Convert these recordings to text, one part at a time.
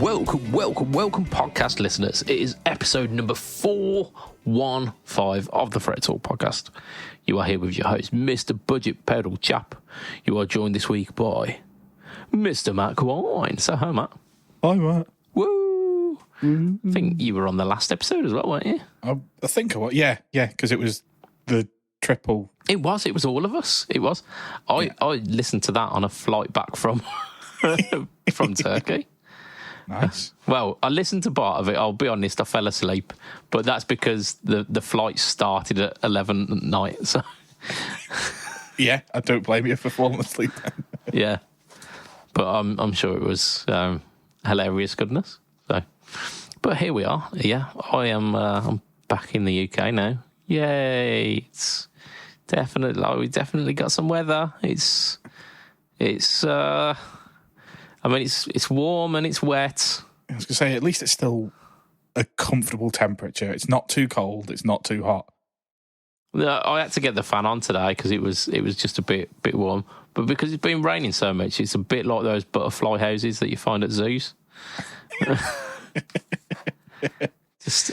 Welcome, podcast listeners. It is episode number 415 of the Fret Talk podcast. You are here with your host, Mr. BudgetPedalChap. You are joined this week by Mr. Matt Quine. So, hi, Matt. Hi, Matt. Woo! Mm-hmm. I think you were on the last episode as well, weren't you? I think I was. Yeah, because it was the triple. It was all of us. It was. I listened to that on a flight back from from Turkey. Nice. Well, I listened to part of it. I'll be honest, I fell asleep, but that's because the flight started at 11 at night. So, yeah, I don't blame you for falling asleep. Yeah, but I'm sure it was hilarious goodness. So, but here we are. Yeah, I'm back in the UK now. Yay! It's definitely we definitely got some weather. It's warm and it's wet. I was going to say, at least it's still a comfortable temperature. It's not too cold. It's not too hot. I had to get the fan on today because it was just a bit warm. But because it's been raining so much, it's a bit like those butterfly houses that you find at zoos. Just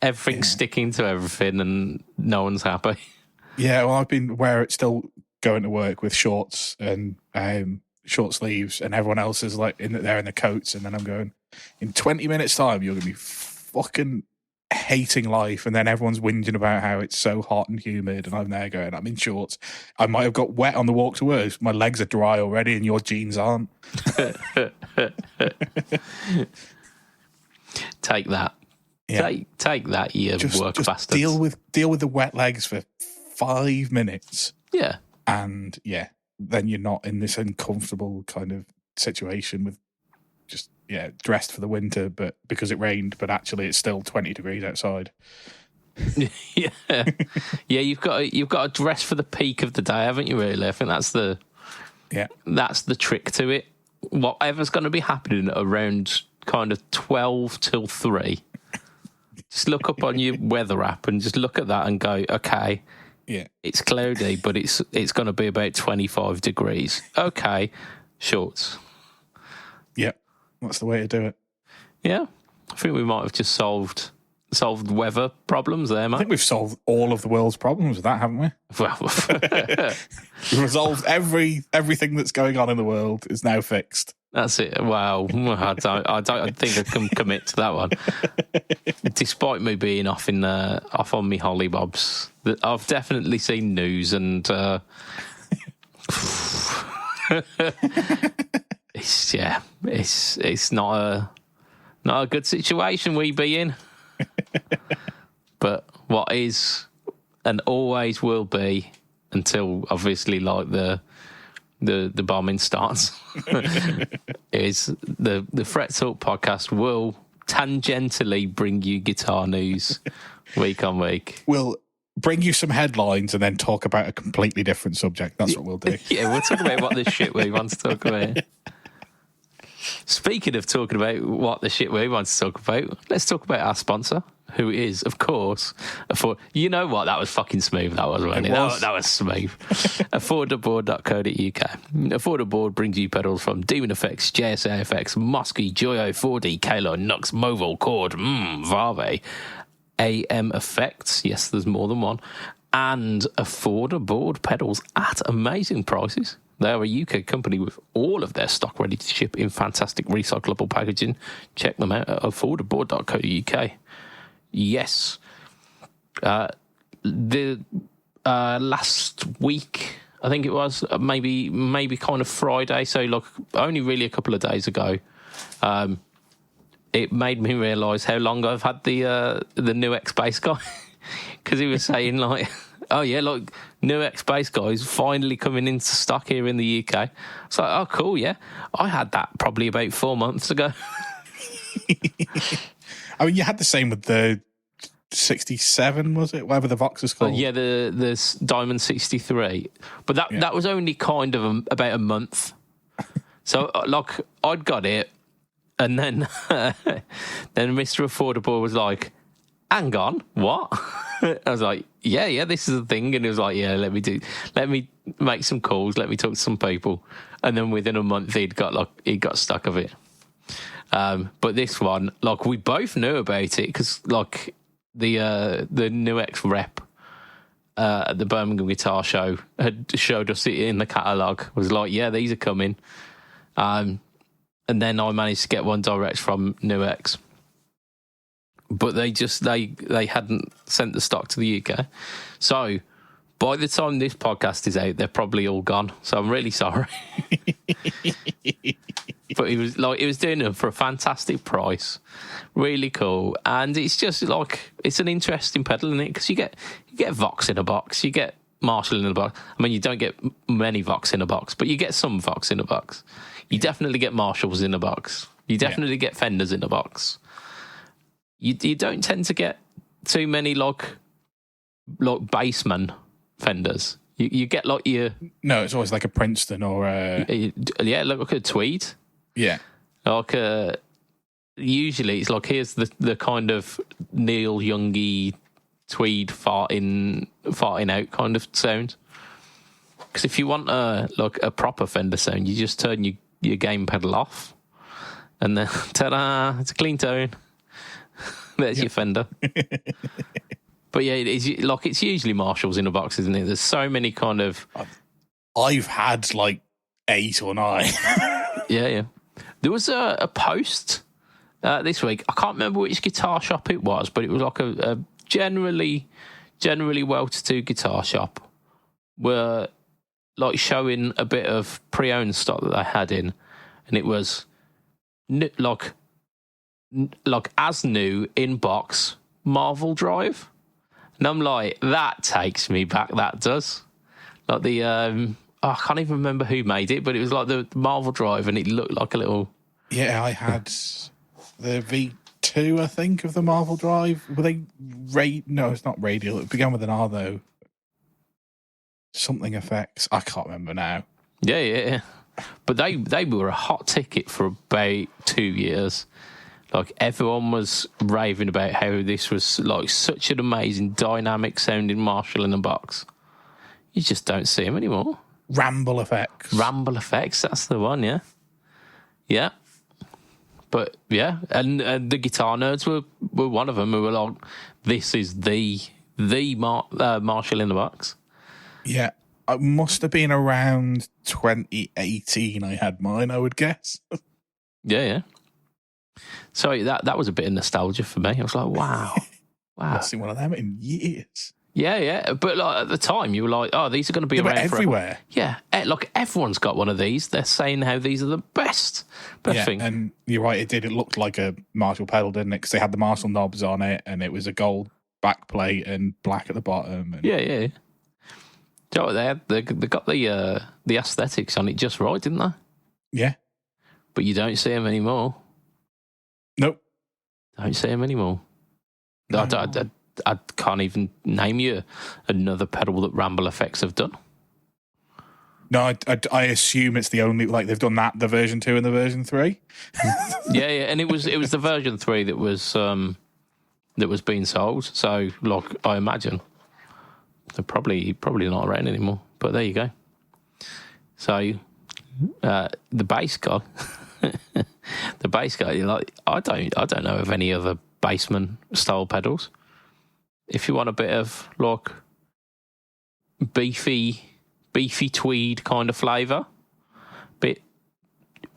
everything sticking to everything and no one's happy. Yeah, well, I've been where it's still going to work with shorts and short sleeves, and everyone else is like they're in the coats, and then I'm going, in 20 minutes time you're gonna be fucking hating life, and then everyone's whinging about how it's so hot and humid, and I'm there going, I'm in shorts. I might have got wet on the walk to work, my legs are dry already and your jeans aren't. Take that. Yeah. Take that, you work bastards. Deal with the wet legs for 5 minutes. Yeah. And then you're not in this uncomfortable kind of situation with just dressed for the winter, but because it rained, but actually it's still 20 degrees outside. Yeah. You've got to dress for the peak of the day, haven't you? Really, I think that's the trick to it. Whatever's going to be happening around kind of 12 till 3. Just look up on your weather app and just look at that and go, okay. Yeah, it's cloudy, but it's going to be about 25 degrees. Okay, shorts. Yeah, that's the way to do it. Yeah, I think we might have just solved weather problems there, man. I think we've solved all of the world's problems with that, haven't we? Well, we've resolved everything that's going on in the world is now fixed. That's it. Wow, I don't think I can commit to that one. Despite me being off on my hollybobs, I've definitely seen news, and it's not a good situation we be in. But what is and always will be, until obviously like the bombing starts, is the Fret Talk podcast will tangentially bring you guitar news week on week. We'll bring you some headlines and then talk about a completely different subject. That's what we'll do. Yeah, we'll talk about what the shit we want to talk about. Speaking of talking about what the shit we want to talk about, let's talk about our sponsor, who is, of course, you know what? That was fucking smooth. That was, wasn't it? That was smooth. Affordaboard.co.uk. Affordaboard brings you pedals from Demon Effects, JSA Effects, Mosky, Joyo, 4D, Kalo, Nux, Movo, Chord, Varve, AM Effects. Yes, there's more than one. And Affordaboard pedals at amazing prices. They are a UK company with all of their stock ready to ship in fantastic recyclable packaging. Check them out at affordaboard.co.uk. Yes. The last week, I think it was, maybe kind of Friday, so like only really a couple of days ago, it made me realise how long I've had the new X-Bass guy. Because he was saying like, oh yeah, like new X-Bass guy is finally coming into stock here in the UK. It's like, oh cool, yeah. I had that probably about 4 months ago. I mean, you had the same with the 67, was it? Whatever the Vox is called. Yeah, the Diamond 63. But that was only kind of about a month. So, like, I'd got it, and then Mr. Affordable was like, hang on, what? I was like, yeah, this is the thing. And he was like, yeah, let me make some calls, let me talk to some people. And then within a month, he got stuck of it. But this one, like, we both knew about it because, like, the New X rep at the Birmingham Guitar Show had showed us it in the catalogue. Was like, yeah, these are coming. And then I managed to get one direct from New X. But they hadn't sent the stock to the UK. So by the time this podcast is out, they're probably all gone. So I'm really sorry. But it was doing them for a fantastic price. Really cool. And it's just like, it's an interesting pedal, isn't it? Because you get Vox in a box, you get Marshall in a box. I mean, you don't get many Vox in a box, but you get some Vox in a box. You definitely get Marshalls in a box. You definitely get Fenders in a box. You don't tend to get too many like Bassman Fenders. You get like your... No, it's always like a Princeton or a... Yeah, like a Tweed. Yeah. Like usually it's like, here's the kind of Neil Youngy Tweed farting out kind of sound. Because if you want a proper Fender sound, you just turn your game pedal off and then ta-da, it's a clean tone. There's your Fender. But yeah, it's usually Marshalls in a box, isn't it? There's so many kind of... I've had like 8 or 9. Yeah. There was a post this week. I can't remember which guitar shop it was, but it was like a generally well-to-do guitar shop were like showing a bit of pre-owned stock that they had in, and it was like as new in box Marvel Drive. And I'm like, that takes me back. That does. Like the I can't even remember who made it, but it was like the Marvel Drive, and it looked like a little... Yeah, I had the V2, I think, of the Marvel Drive. Were they... No, it's not radial. It began with an R, though. Something effects. I can't remember now. Yeah. But they were a hot ticket for about 2 years. Like, everyone was raving about how this was, like, such an amazing, dynamic-sounding Marshall in a box. You just don't see them anymore. Ramble effects, that's the one, yeah. Yeah. But, yeah, and the guitar nerds were one of them who were like, this is the Marshall in the box. Yeah. It must have been around 2018 I had mine, I would guess. Yeah. So that was a bit of nostalgia for me. I was like, wow. I haven't seen one of them in years. Yeah. But like, at the time, you were like, oh, these are going to be around everywhere. Yeah. Like, everyone's got one of these. They're saying how these are the best thing. And you're right, it did. It looked like a Marshall pedal, didn't it? Because they had the Marshall knobs on it, and it was a gold backplate and black at the bottom. And... Yeah. Do you know what, they got the aesthetics on it just right, didn't they? Yeah. But you don't see them anymore. Nope. Don't see them anymore. No. I can't even name you another pedal that Ramble Effects have done. No, I assume it's the only, like, they've done the version 2 and the version 3. Yeah, and it was the version 3 that was being sold. So, like, I imagine they're probably not around anymore. But there you go. So, the bass guy, you're like, I don't know of any other Bassman style pedals. If you want a bit of like beefy tweed kind of flavour, bit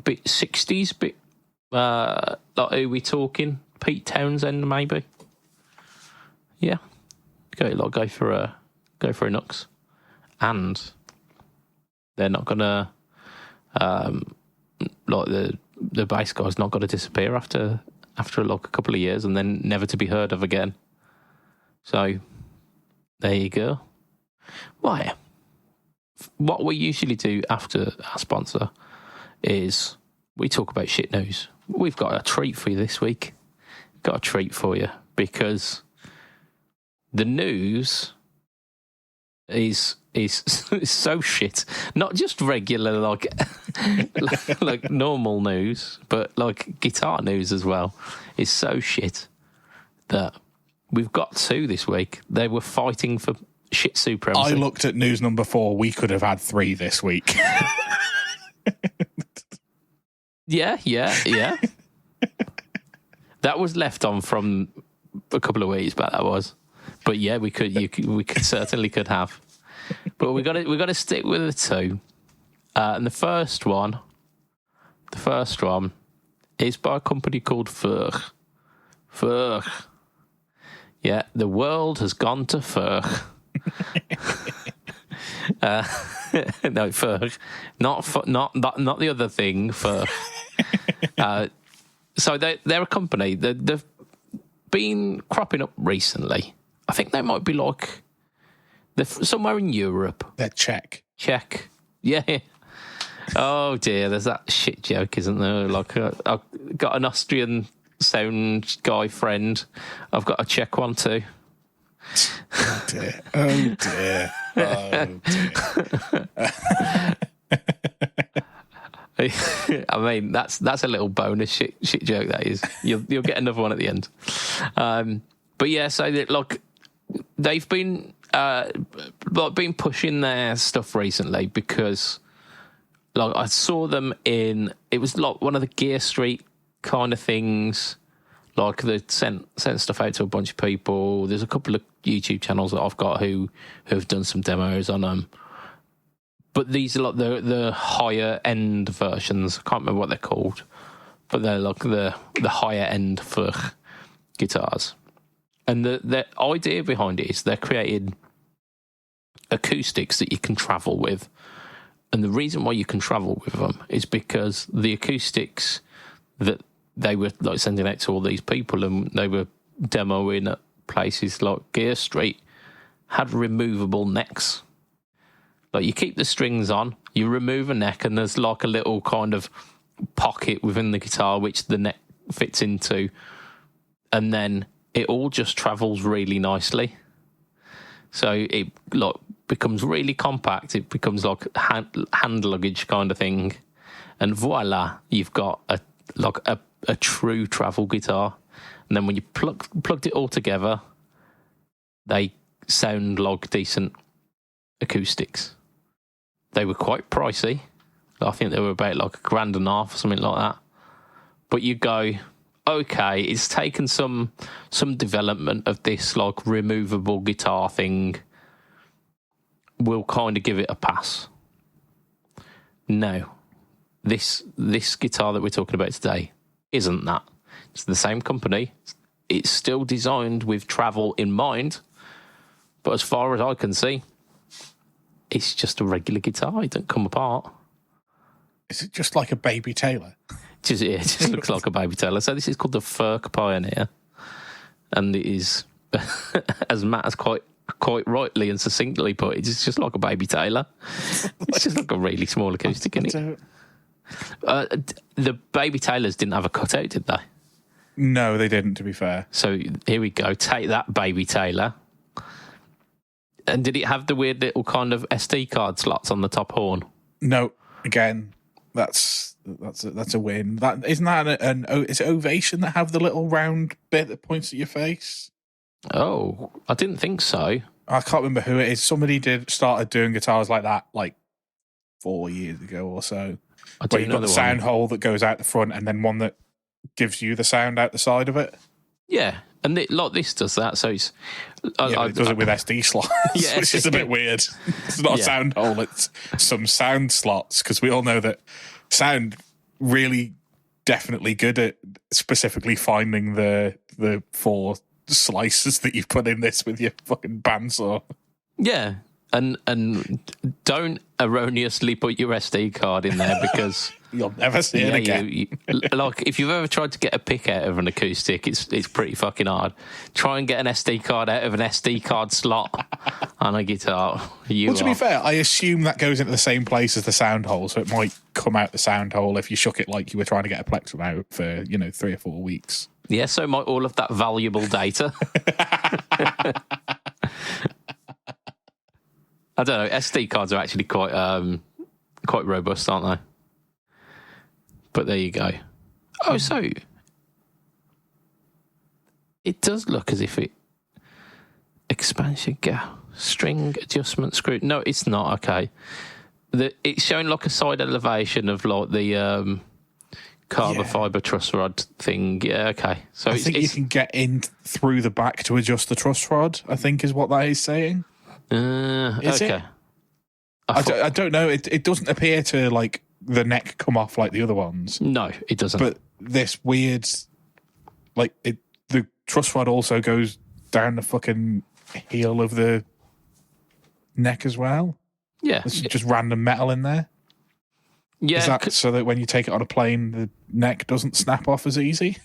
60s, bit like, who we talking? Pete Townsend maybe. Yeah, go for a Nux, and they're not gonna like the bass guy's not gonna disappear after like a couple of years and then never to be heard of again. So there you go. Why? What we usually do after our sponsor is we talk about shit news. We've got a treat for you this week. Got a treat for you because the news is so shit. Not just regular like normal news, but like guitar news as well. Is so shit that we've got 2 this week. They were fighting for shit supremacy. I looked at news number 4. We could have had 3 this week. Yeah. That was left on from a couple of weeks back. That was, but yeah, we could certainly could have. But we got to stick with the two. And the first one is by a company called Furch. Furch. Yeah, the world has gone to Furch. No, Furch. Not the other thing, Furch. So they're a company. They've been cropping up recently. I think they might be like... They're somewhere in Europe. They're Czech. Czech. Yeah. Oh dear, there's that shit joke, isn't there? Like, I've got an Austrian sound guy friend. I've got a Czech one too. Oh dear. Oh dear. Oh dear. I mean, that's a little bonus shit joke, that is. You'll get another one at the end. But yeah, so they've been been pushing their stuff recently because I saw them in, it was like one of the Gear Street kind of things. Like they sent stuff out to a bunch of people. There's a couple of YouTube channels that I've got who have done some demos on them. But these are like the higher end versions. I can't remember what they're called, but they're like the higher end for guitars. And the idea behind it is they're creating acoustics that you can travel with. And the reason why you can travel with them is because the acoustics that they were like sending out to all these people and they were demoing at places like Gear Street had removable necks. Like you keep the strings on, you remove a neck, and there's like a little kind of pocket within the guitar which the neck fits into, and then it all just travels really nicely. So it like becomes really compact. It becomes like hand luggage kind of thing, and voila, you've got a true travel guitar. And then when you plugged it all together, they sound like decent acoustics. They were quite pricey. I think they were about like $1,500 or something like that. But you go, okay, it's taken some development of this like removable guitar thing. We'll kind of give it a pass. No, this guitar that we're talking about today isn't that. It's the same company. It's still designed with travel in mind, but as far as I can see, it's just a regular guitar. It doesn't come apart. Is it just like a Baby Taylor? It just looks like a Baby Taylor. So this is called the Furch Pioneer, and it is, as Matt has quite rightly and succinctly put, it's just like a Baby Taylor. It's just like a really small acoustic, isn't it? The Baby Taylors didn't have a cutout, did they? No, they didn't, to be fair. So here we go. Take that, Baby Taylor. And did it have the weird little kind of SD card slots on the top horn? No. Again, that's a win. That isn't that is it Ovation that have the little round bit that points at your face? Oh, I didn't think so. I can't remember who it is. Somebody started doing guitars like that like 4 years ago or so. Where you've got the sound hole that goes out the front and then one that gives you the sound out the side of it. Yeah, and this does that. So it's it does it with SD slots, yeah, which is a bit weird. It's not a sound hole; it's some sound slots, because we all know that sound really definitely good at specifically finding the 4 slices that you've put in this with your fucking bandsaw. Yeah, and don't erroneously put your SD card in there because you'll never see it again. Like if you've ever tried to get a pick out of an acoustic, it's pretty fucking hard. Try and get an SD card out of an SD card slot on a guitar. To be fair, I assume that goes into the same place as the sound hole, so it might come out the sound hole if you shook it like you were trying to get a plectrum out for 3 or 4 weeks. Yeah, so might all of that valuable data. I don't know. SD cards are actually quite robust, aren't they? But there you go. Oh, so it does look as if it expansion string adjustment screw. No, it's not. Okay, it's showing like a side elevation of like the carbon fibre truss rod thing. Yeah, okay. So I think you can get in through the back to adjust the truss rod, I think is what that is saying. Is okay. it? I don't know. It doesn't appear to, like, the neck come off like the other ones. No, it doesn't. But this weird, like, the truss rod also goes down the fucking heel of the neck as well. Yeah. There's just random metal in there. Yeah. Is that so that when you take it on a plane, the neck doesn't snap off as easy?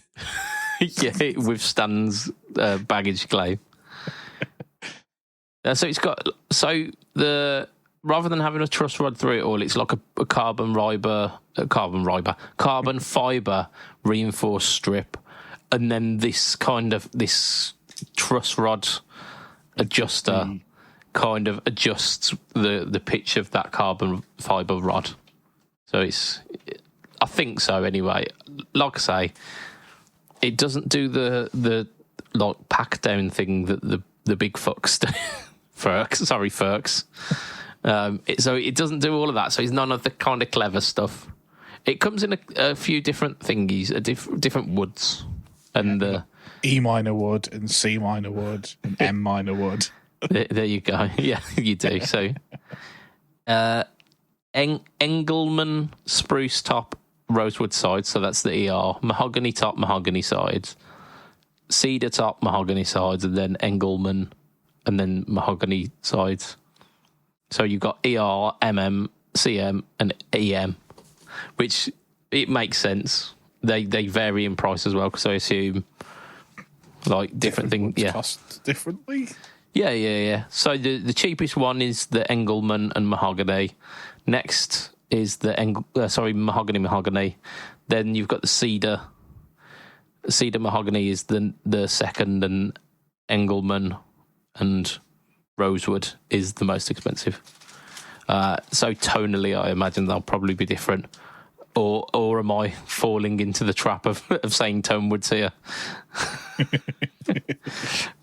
Yeah, it withstands baggage claim. So it's got rather than having a truss rod through it all, it's like a carbon fibre reinforced strip, and then this truss rod adjuster kind of adjusts the pitch of that carbon fibre rod. So I think so anyway. Like I say, it doesn't do the like pack down thing that the big fucks do. Furks. So it doesn't do all of that. So it's none of the kind of clever stuff. It comes in a few different thingies, different woods, and E minor wood and C minor wood and M minor wood. There you go. Yeah, you do. So, Engelmann spruce top, rosewood sides. So that's the ER. Mahogany top, mahogany sides. Cedar top, mahogany sides, and then Engelmann, and then mahogany sides. So you've got ER, MM, CM, and EM, which it makes sense. They vary in price as well, because I assume like different things. Yeah, cost differently. Yeah. So the cheapest one is the Engelmann and mahogany. Next is the mahogany. Then you've got the cedar. Cedar mahogany is the second, and Engelmann and rosewood is the most expensive. So tonally, I imagine they'll probably be different. Or am I falling into the trap of saying tone woods here?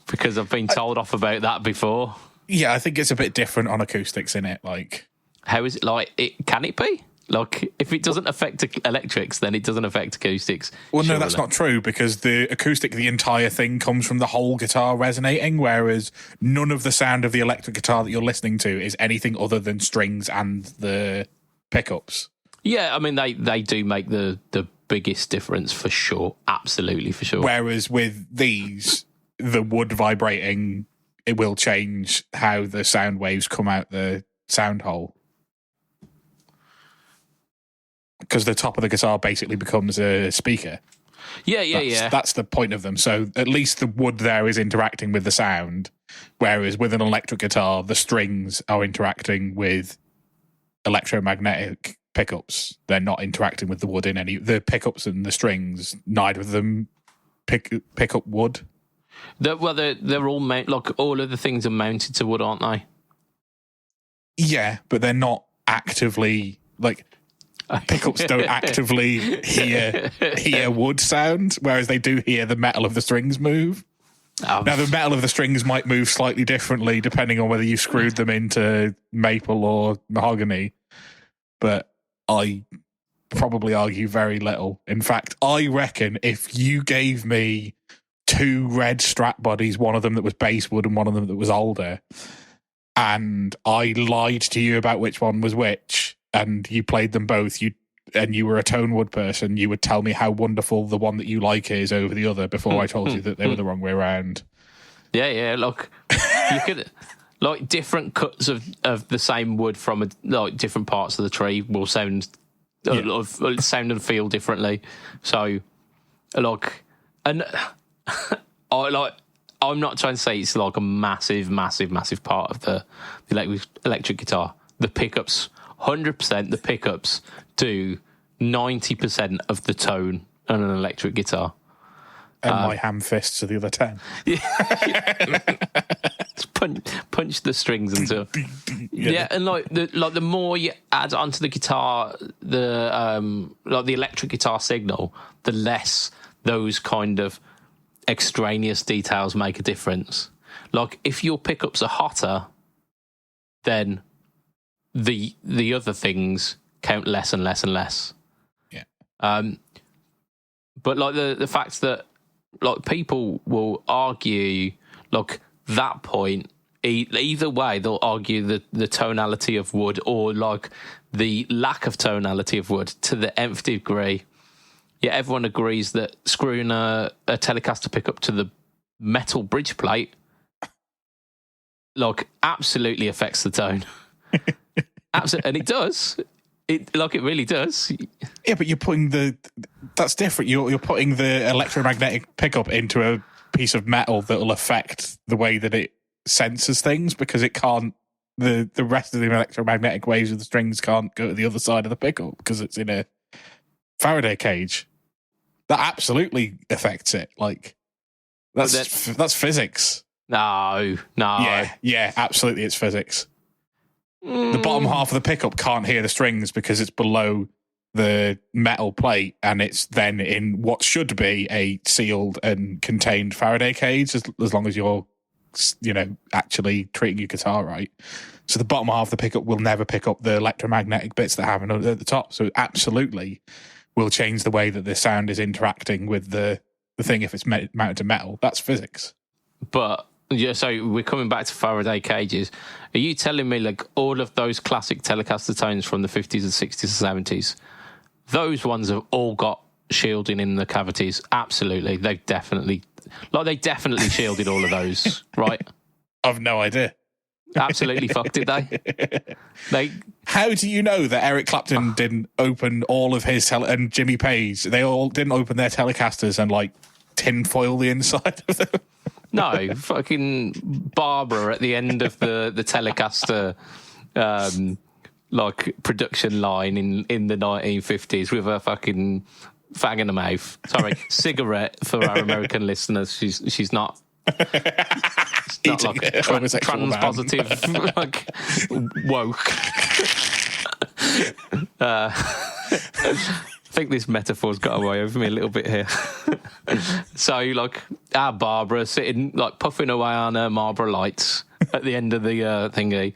Because I've been told off about that before. Yeah, I think it's a bit different on acoustics in it. Like, how is it like? Can it be? Like, if it doesn't affect electrics, then it doesn't affect acoustics. Well, no, that's not true, because the acoustic, the entire thing comes from the whole guitar resonating, whereas none of the sound of the electric guitar that you're listening to is anything other than strings and the pickups. Yeah, I mean, they do make the biggest difference for sure. Absolutely, for sure. Whereas with these, the wood vibrating, it will change how the sound waves come out the sound hole. Because the top of the guitar basically becomes a speaker. Yeah. That's the point of them. So at least the wood there is interacting with the sound, whereas with an electric guitar, the strings are interacting with electromagnetic pickups. They're not interacting with the wood in any. The pickups and the strings, neither of them pick up wood. They're all like all of the things are mounted to wood, aren't they? Yeah, but they're not actively like. Pickups don't actively hear wood sound, whereas they do hear the metal of the strings move. Now, the metal of the strings might move slightly differently depending on whether you screwed them into maple or mahogany, but I probably argue very little. In fact, I reckon if you gave me two red Strat bodies, one of them that was basswood and one of them that was older, and I lied to you about which one was which, and you played them both, and you were a tone wood person, you would tell me how wonderful the one that you like is over the other before I told you that they were the wrong way around. Yeah. Look, you could like different cuts of the same wood from like different parts of the tree will sound and feel differently. So, like, and I'm not trying to say it's like a massive part of the electric guitar. The pickups. 100% the pickups do 90% of the tone on an electric guitar. And my ham fists are the other 10. punch the strings until... Yeah, and like the more you add onto the guitar, the electric guitar signal, the less those kind of extraneous details make a difference. Like, if your pickups are hotter, then... The other things count less and less and less. Yeah. But like the fact that like people will argue like that point either way, they'll argue the tonality of wood or like the lack of tonality of wood to the nth degree. Yeah, everyone agrees that screwing a Telecaster pickup to the metal bridge plate like absolutely affects the tone. Absolutely, and it does. It really does. Yeah, but you're putting that's different. You're putting the electromagnetic pickup into a piece of metal that will affect the way that it senses things, because it can't. The rest of the electromagnetic waves of the strings can't go to the other side of the pickup because it's in a Faraday cage. That absolutely affects it. Like that's physics. No. Yeah, absolutely, it's physics. The bottom half of the pickup can't hear the strings because it's below the metal plate, and it's then in what should be a sealed and contained Faraday cage, as long as you're, actually treating your guitar right. So the bottom half of the pickup will never pick up the electromagnetic bits that happen at the top. So it absolutely will change the way that the sound is interacting with the thing if it's mounted to metal. That's physics. But yeah, so we're coming back to Faraday cages. Are you telling me like all of those classic Telecaster tones from the 50s and 60s and 70s, those ones have all got shielding in the cavities? Absolutely. They definitely shielded all of those, right? I've no idea. Absolutely fucked, did they? How do you know that Eric Clapton didn't open all of his and Jimmy Page, they all didn't open their Telecasters and like tinfoil the inside of them? No, fucking Barbara at the end of the Telecaster like production line in the 1950s with a fucking fag in the mouth. Sorry, cigarette for our American listeners. She's not. It's not like a trans-positive, like woke. I think this metaphor's got away over me a little bit here. So, like, our Barbara sitting, like, puffing away on her Marlboro lights at the end of the thingy,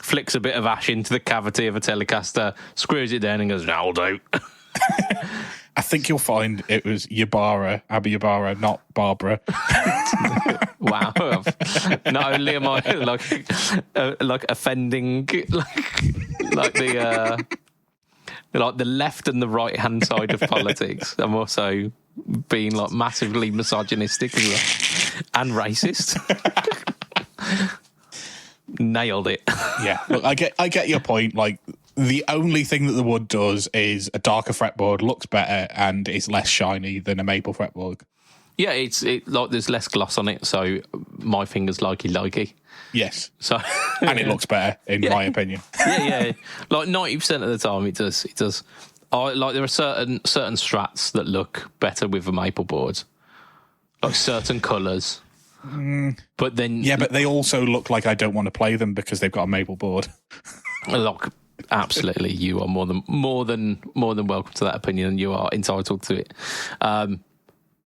flicks a bit of ash into the cavity of a Telecaster, screws it down and goes, "Now I'll do." I think you'll find it was Yabara, Abby Yabara, not Barbara. Wow. Not only am I, like offending, like the left and the right hand side of politics, I'm also being like massively misogynistic as well and racist. Nailed it. Yeah, look, I get your point. Like, the only thing that the wood does is a darker fretboard looks better and is less shiny than a maple fretboard. Yeah, it's like there's less gloss on it, so my finger's likey. Yes. So and it looks better, in my opinion. Yeah. Like 90% of the time, it does. Like there are certain strats that look better with a maple board, like certain colours. But then, yeah, but they also look like I don't want to play them because they've got a maple board. Look, absolutely, you are more than welcome to that opinion, and you are entitled to it.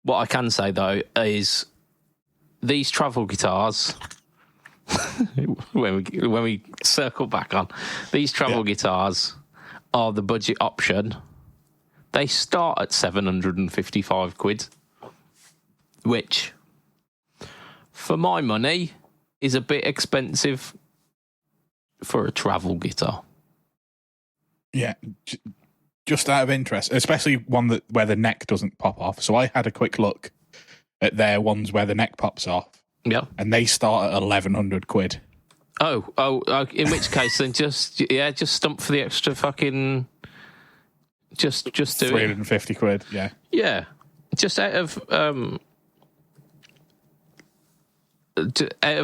What I can say though is these travel guitars. when we circle back on these travel guitars are the budget option. They start at £755, which for my money is a bit expensive for a travel guitar. Yeah, just out of interest, especially one where the neck doesn't pop off. So I had a quick look at their ones where the neck pops off. Yeah, and they start at £1,100. Oh! In which case, then just stump for the extra fucking. Just do £350. Yeah. Yeah, just out of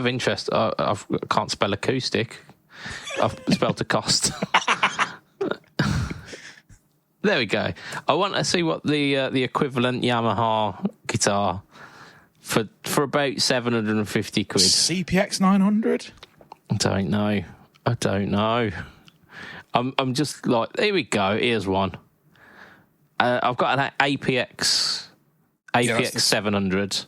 interest, I can't spell acoustic. I've spelled a cost. There we go. I want to see what the equivalent Yamaha guitar for about £750. CPX 900? I don't know. I'm just like, here we go. Here's one. I've got an APX 700,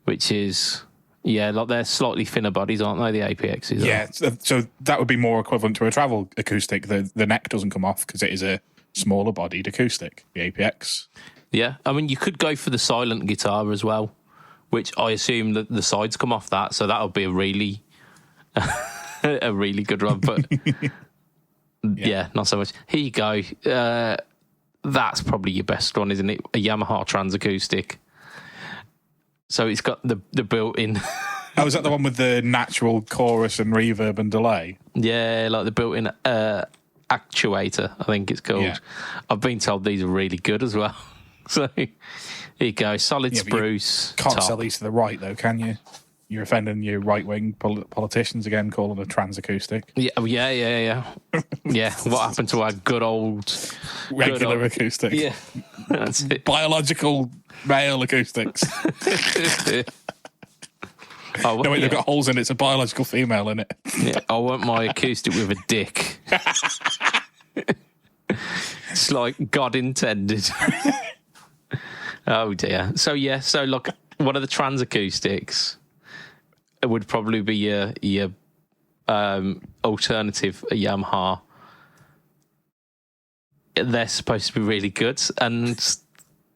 which is like they're slightly thinner bodies, aren't they? The APXs. Yeah, so that would be more equivalent to a travel acoustic. The neck doesn't come off because it is a smaller bodied acoustic. The APX. Yeah, I mean, you could go for the silent guitar as well, which I assume that the sides come off that, so that'll be a really, a really good one. But yeah, not so much. Here you go. That's probably your best one, isn't it? A Yamaha Trans Acoustic. So it's got the built-in. Oh, is that the one with the natural chorus and reverb and delay? Yeah, like the built-in actuator, I think it's called. Yeah. I've been told these are really good as well. So here you go, solid spruce. Can't top. sell these to the right, though, can you? You're offending your right-wing politicians again, calling them a trans acoustic. Yeah. Yeah, what happened to our good old... Regular acoustic. Yeah, that's it. Biological male acoustics. Oh, no, wait, they've got holes in it. It's a biological female in it. Yeah, I want my acoustic with a dick. It's like God intended. Oh dear. So look, one of the trans acoustics would probably be your alternative Yamaha. They're supposed to be really good, and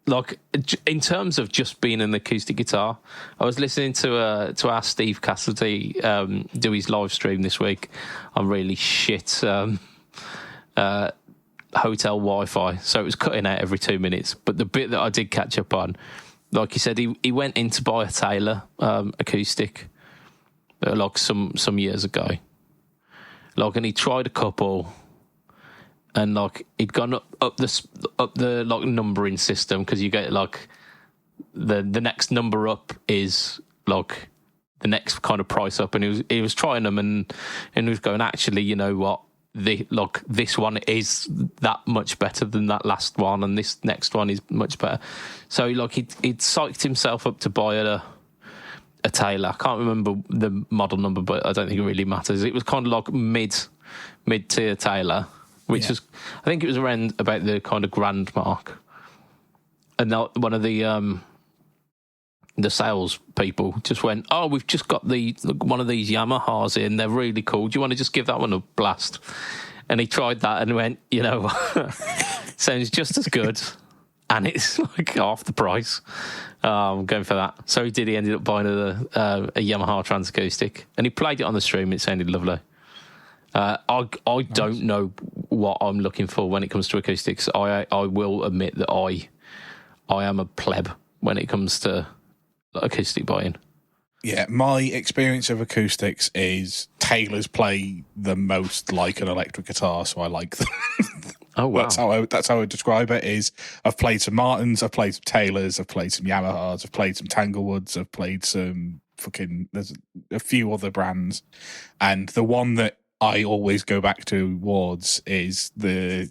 like in terms of just being an acoustic guitar, I was listening to our Steve Cassidy do his live stream this week on really shit hotel Wi-Fi, so it was cutting out every 2 minutes. But the bit that I did catch up on, like he said, he went in to buy a Taylor acoustic like some years ago, like, and he tried a couple. And like he'd gone up the like numbering system, because you get like the next number up is like the next kind of price up, and he was trying them and he was going, actually, you know what, this one is that much better than that last one, and this next one is much better. So like he'd psyched himself up to buy a Taylor. I can't remember the model number, but I don't think it really matters. It was kind of like mid-tier Taylor, which was, I think it was around about the kind of grand mark. And now one of the sales people just went, "Oh, we've just got one of these Yamahas in. They're really cool. Do you want to just give that one a blast?" And he tried that and went, "You know, sounds just as good, and it's like half the price. I'm going for that." So he did. He ended up buying a Yamaha Trans Acoustic, and he played it on the stream. It sounded lovely. I don't know what I'm looking for when it comes to acoustics. I will admit that I am a pleb when it comes to acoustic buying. Yeah, my experience of acoustics is Taylors play the most like an electric guitar, so I like them. Oh wow, that's how I would describe it. Is I've played some Martins, I've played some Taylors, I've played some Yamahas, I've played some Tanglewoods, I've played some there's a few other brands, and the one that I always go back towards is the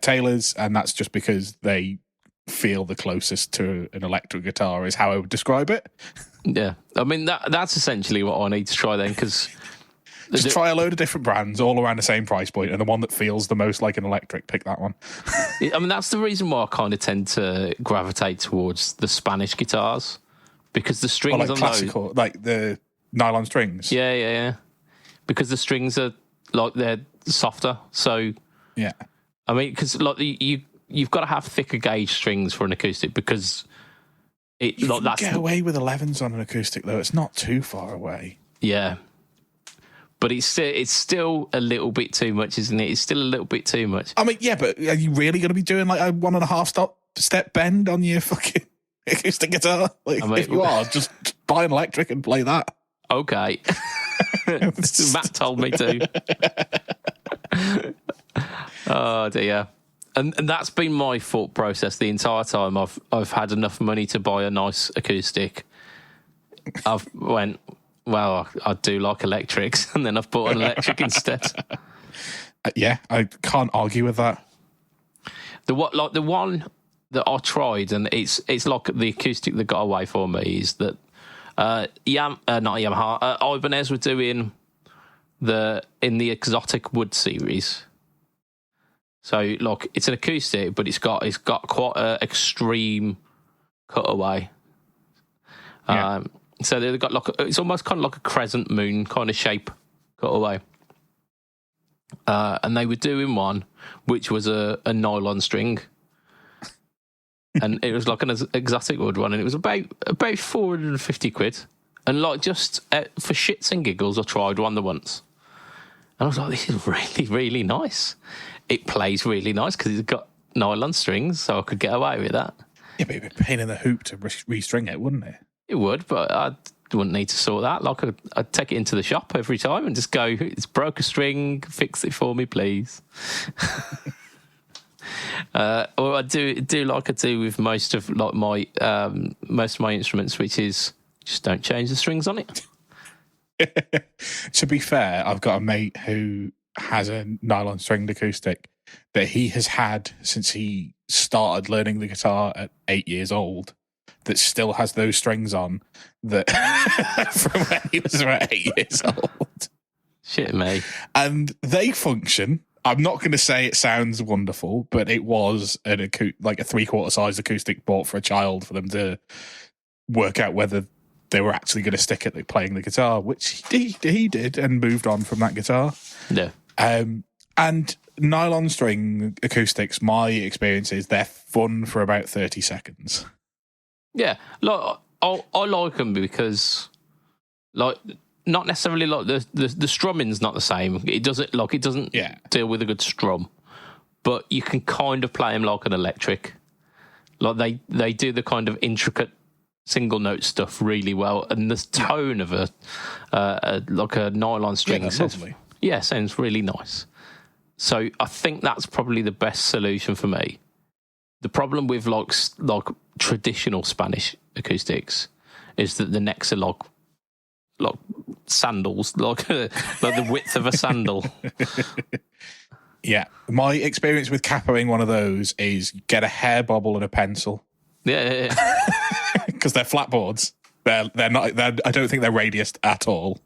Taylors, and that's just because they feel the closest to an electric guitar, is how I would describe it. Yeah, I mean that's essentially what I need to try then, because just try a load of different brands all around the same price point, and the one that feels the most like an electric, pick that one. I mean, that's the reason why I kind of tend to gravitate towards the Spanish guitars, because the strings like on classical, those, like the nylon strings. Yeah. Because the strings are like they're softer, so yeah. I mean, because like you've got to have thicker gauge strings for an acoustic, because you can get away with 11s on an acoustic though. It's not too far away. Yeah, but it's still a little bit too much, isn't it? It's still a little bit too much. I mean, yeah, but are you really going to be doing like a 1.5 step bend on your fucking acoustic guitar? Like, if you are, just buy an electric and play that. Okay. Matt told me to. Oh dear. And that's been my thought process the entire time. I've had enough money to buy a nice acoustic. I've went, well, I do like electrics, and then I've bought an electric instead. Yeah, I can't argue with that. The one that I tried, and it's like the acoustic that got away for me, is that not Yamaha, Ibanez were doing in the Exotic Wood series. So like it's an acoustic, but it's got quite an extreme cutaway. Yeah. So they've got it's almost kind of like a crescent moon kind of shape cutaway. And they were doing one which was a nylon string. and it was like an exotic wood one, and it was about 450 quid. And like just for shits and giggles, I tried one the once, and I was like, this is really, really nice. It plays really nice because it's got nylon strings, so I could get away with that. Yeah, but it'd be a pain in the hoop to restring it, wouldn't it? It would, but I wouldn't need to sort that. Like I'd take it into the shop every time and just go, it's broke a string, fix it for me, please. Or I do like I do with most of like my instruments, which is just don't change the strings on it. To be fair, I've got a mate who has a nylon stringed acoustic that he has had since he started learning the guitar at 8 years old, that still has those strings on that from when he was about 8 years old. Shit me. And they function. I'm not going to say it sounds wonderful, but it was like a 3/4 size acoustic bought for a child for them to work out whether they were actually going to stick at playing the guitar, which he did, and moved on from that guitar. Yeah. And nylon string acoustics, my experience is they're fun for about 30 seconds. Yeah, like I like them because, like, not necessarily like the strumming's not the same. It doesn't deal with a good strum, but you can kind of play them like an electric. Like they do the kind of intricate single note stuff really well, and the tone of like a nylon string sounds really nice. So I think that's probably the best solution for me. The problem with like traditional Spanish acoustics is that the necks are like sandals, like the width of a sandal. Yeah, my experience with capoing one of those is get a hair bobble and a pencil. Yeah. Because they're flatboards. They're not. I don't think they're radiused at all.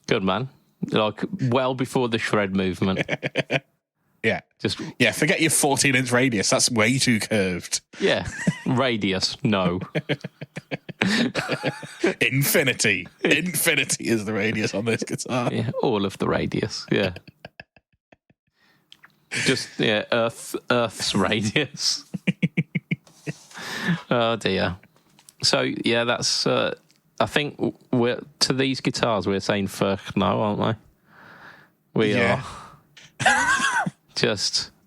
Good man. Like well before the shred movement. Yeah. Forget your 14-inch radius. That's way too curved. Yeah. Radius, no. Infinity. Infinity is the radius on this guitar. Yeah, all of the radius. Yeah. Just Earth's radius. Oh dear. So yeah, that's. I think we're to these guitars. We're saying fuck no, aren't we? We are.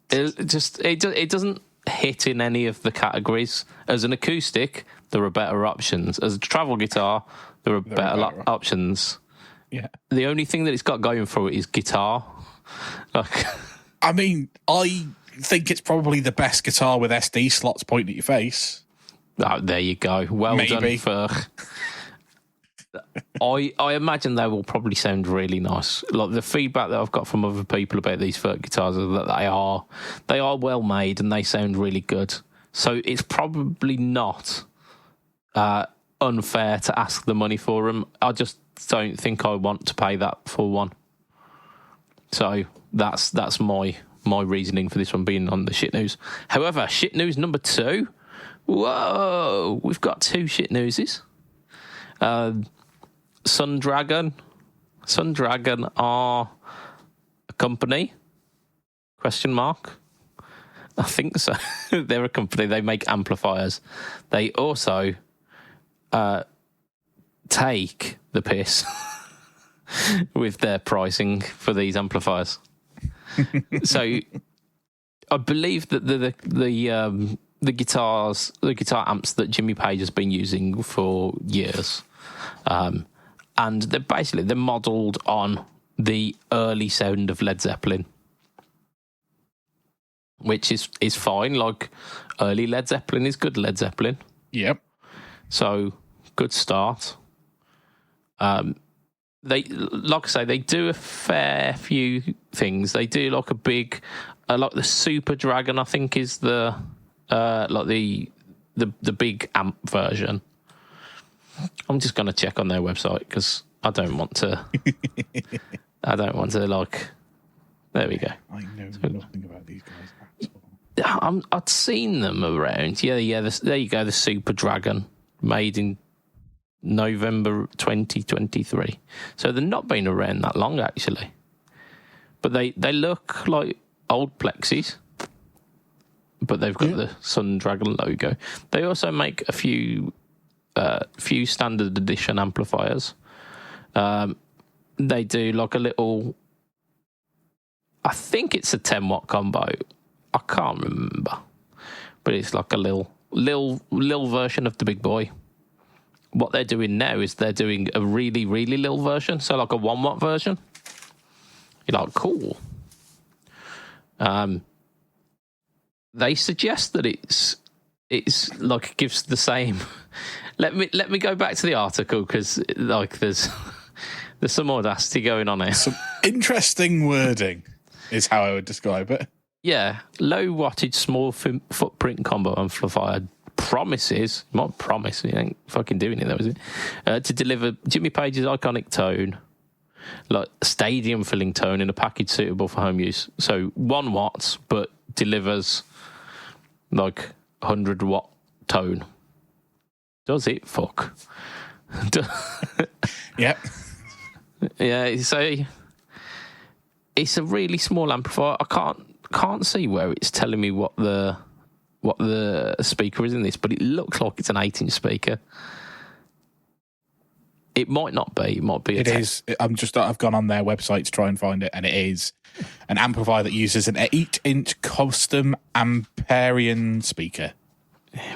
It doesn't hit in any of the categories. As an acoustic, there are better options. As a travel guitar, there are better options. Yeah. The only thing that it's got going for it is guitar. I mean, I think it's probably the best guitar with SD slots pointing at your face. Oh, there you go. Well done, Ferg. I imagine they will probably sound really nice. Like the feedback that I've got from other people about these Ferg guitars is that they are well made and they sound really good. So it's probably not unfair to ask the money for them. I just don't think I want to pay that for one. So that's my reasoning for this one being on the shit news. However, shit news number 2. Whoa, we've got 2 shit newses. Sundragon are a company? ? I think so. They're a company. They make amplifiers. They also take the piss with their pricing for these amplifiers. So I believe that the guitar amps that Jimmy Page has been using for years, and they're modelled on the early sound of Led Zeppelin, which is fine. Like early Led Zeppelin is good Led Zeppelin. Yep. So good start. They, like I say, they do a fair few things. They do like a big, like the Super Dragon, I think is the like the big amp version. I'm just going to check on their website because I don't want to. Like. There we go. I know nothing about these guys at all. I'd seen them around. Yeah. There you go. The Super Dragon, made in November 2023. So they've not been around that long actually. But they look like old Plexis, but they've got the Sun Dragon logo. They also make a few standard edition amplifiers. They do like a little, I think it's a 10 watt combo. I can't remember, but it's like a little version of the big boy. What they're doing now is they're doing a really, really little version, so like a 1 watt version. You're like, cool. They suggest that it's like it gives the same. Let me go back to the article because like there's some audacity going on here. Some interesting wording is how I would describe it. Yeah, low wattage, small footprint combo amplifier promises, not promise, he ain't fucking doing it though, is it? To deliver Jimmy Page's iconic tone, like stadium filling tone in a package suitable for home use. So 1 watt, but delivers like 100 watt tone. Does it? Fuck. Yep. Yeah, it's a really small amplifier. I can't see where it's telling me what the speaker is in this, but it looks like it's an 8-inch speaker. It might not be. It might be. It is. I've gone on their website to try and find it, and it is an amplifier that uses an 8-inch custom Amperian speaker.